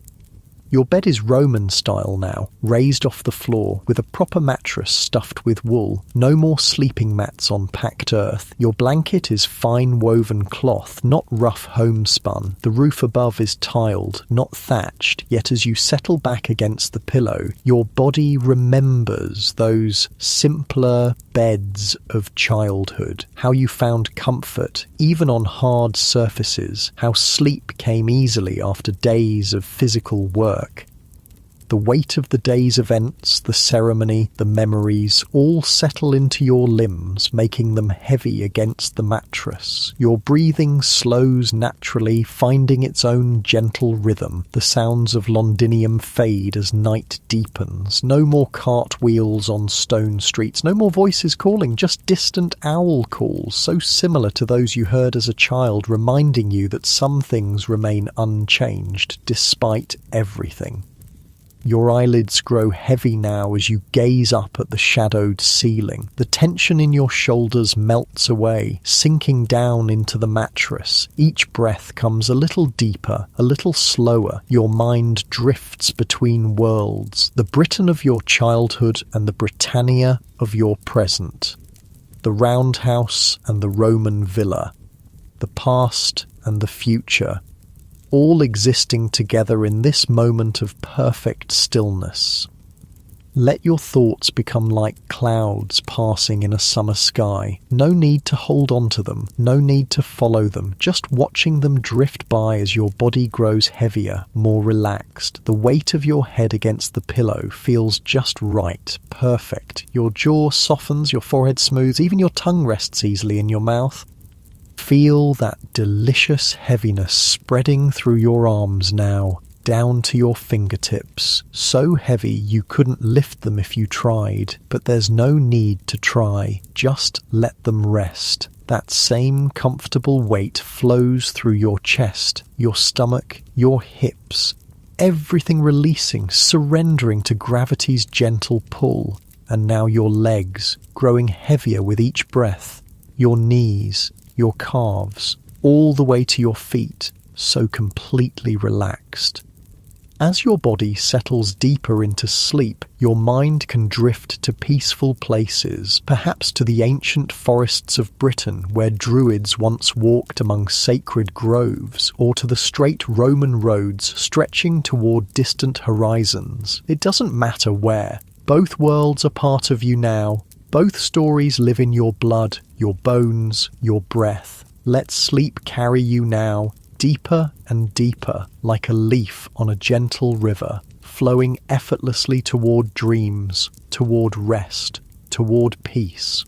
Your bed is Roman style now, raised off the floor, with a proper mattress stuffed with wool. No more sleeping mats on packed earth. Your blanket is fine woven cloth, not rough homespun. The roof above is tiled, not thatched, yet as you settle back against the pillow, your body remembers those simpler beds of childhood, how you found comfort, even on hard surfaces, how sleep came easily after days of physical work. The weight of the day's events, the ceremony, the memories, all settle into your limbs, making them heavy against the mattress. Your breathing slows naturally, finding its own gentle rhythm. The sounds of Londinium fade as night deepens. No more cartwheels on stone streets, no more voices calling, just distant owl calls, so similar to those you heard as a child, reminding you that some things remain unchanged, despite everything. Your eyelids grow heavy now as you gaze up at the shadowed ceiling. The tension in your shoulders melts away, sinking down into the mattress. Each breath comes a little deeper, a little slower. Your mind drifts between worlds, the Britain of your childhood and the Britannia of your present. The roundhouse and the Roman villa. The past and the future. All existing together in this moment of perfect stillness. Let your thoughts become like clouds passing in a summer sky. No need to hold on to them, no need to follow them, just watching them drift by as your body grows heavier, more relaxed. The weight of your head against the pillow feels just right, perfect. Your jaw softens, your forehead smooths, even your tongue rests easily in your mouth. Feel that delicious heaviness spreading through your arms now, down to your fingertips. So heavy you couldn't lift them if you tried, but there's no need to try. Just let them rest. That same comfortable weight flows through your chest, your stomach, your hips. Everything releasing, surrendering to gravity's gentle pull. And now your legs, growing heavier with each breath. Your knees, your calves, all the way to your feet, so completely relaxed. As your body settles deeper into sleep, your mind can drift to peaceful places, perhaps to the ancient forests of Britain where druids once walked among sacred groves, or to the straight Roman roads stretching toward distant horizons. It doesn't matter where. Both worlds are part of you now. Both stories live in your blood, your bones, your breath. Let sleep carry you now, deeper and deeper, like a leaf on a gentle river, flowing effortlessly toward dreams, toward rest, toward peace.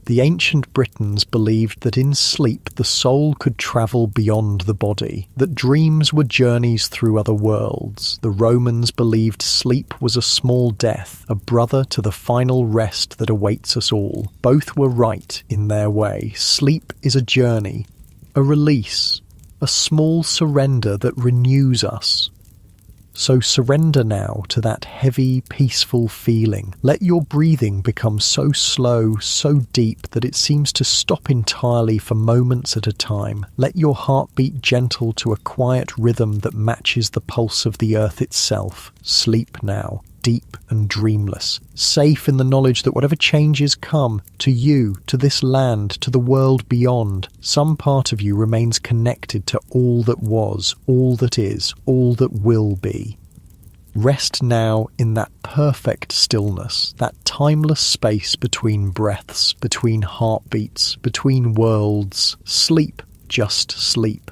The ancient Britons believed that in sleep the soul could travel beyond the body, that dreams were journeys through other worlds. The Romans believed sleep was a small death, a brother to the final rest that awaits us all. Both were right in their way. Sleep is a journey, a release, a small surrender that renews us. So surrender now to that heavy, peaceful feeling. Let your breathing become so slow, so deep that it seems to stop entirely for moments at a time. Let your heart beat gentle to a quiet rhythm that matches the pulse of the earth itself. Sleep now, deep and dreamless, safe in the knowledge that whatever changes come, to you, to this land, to the world beyond, some part of you remains connected to all that was, all that is, all that will be. Rest now in that perfect stillness, that timeless space between breaths, between heartbeats, between worlds. Sleep, just sleep.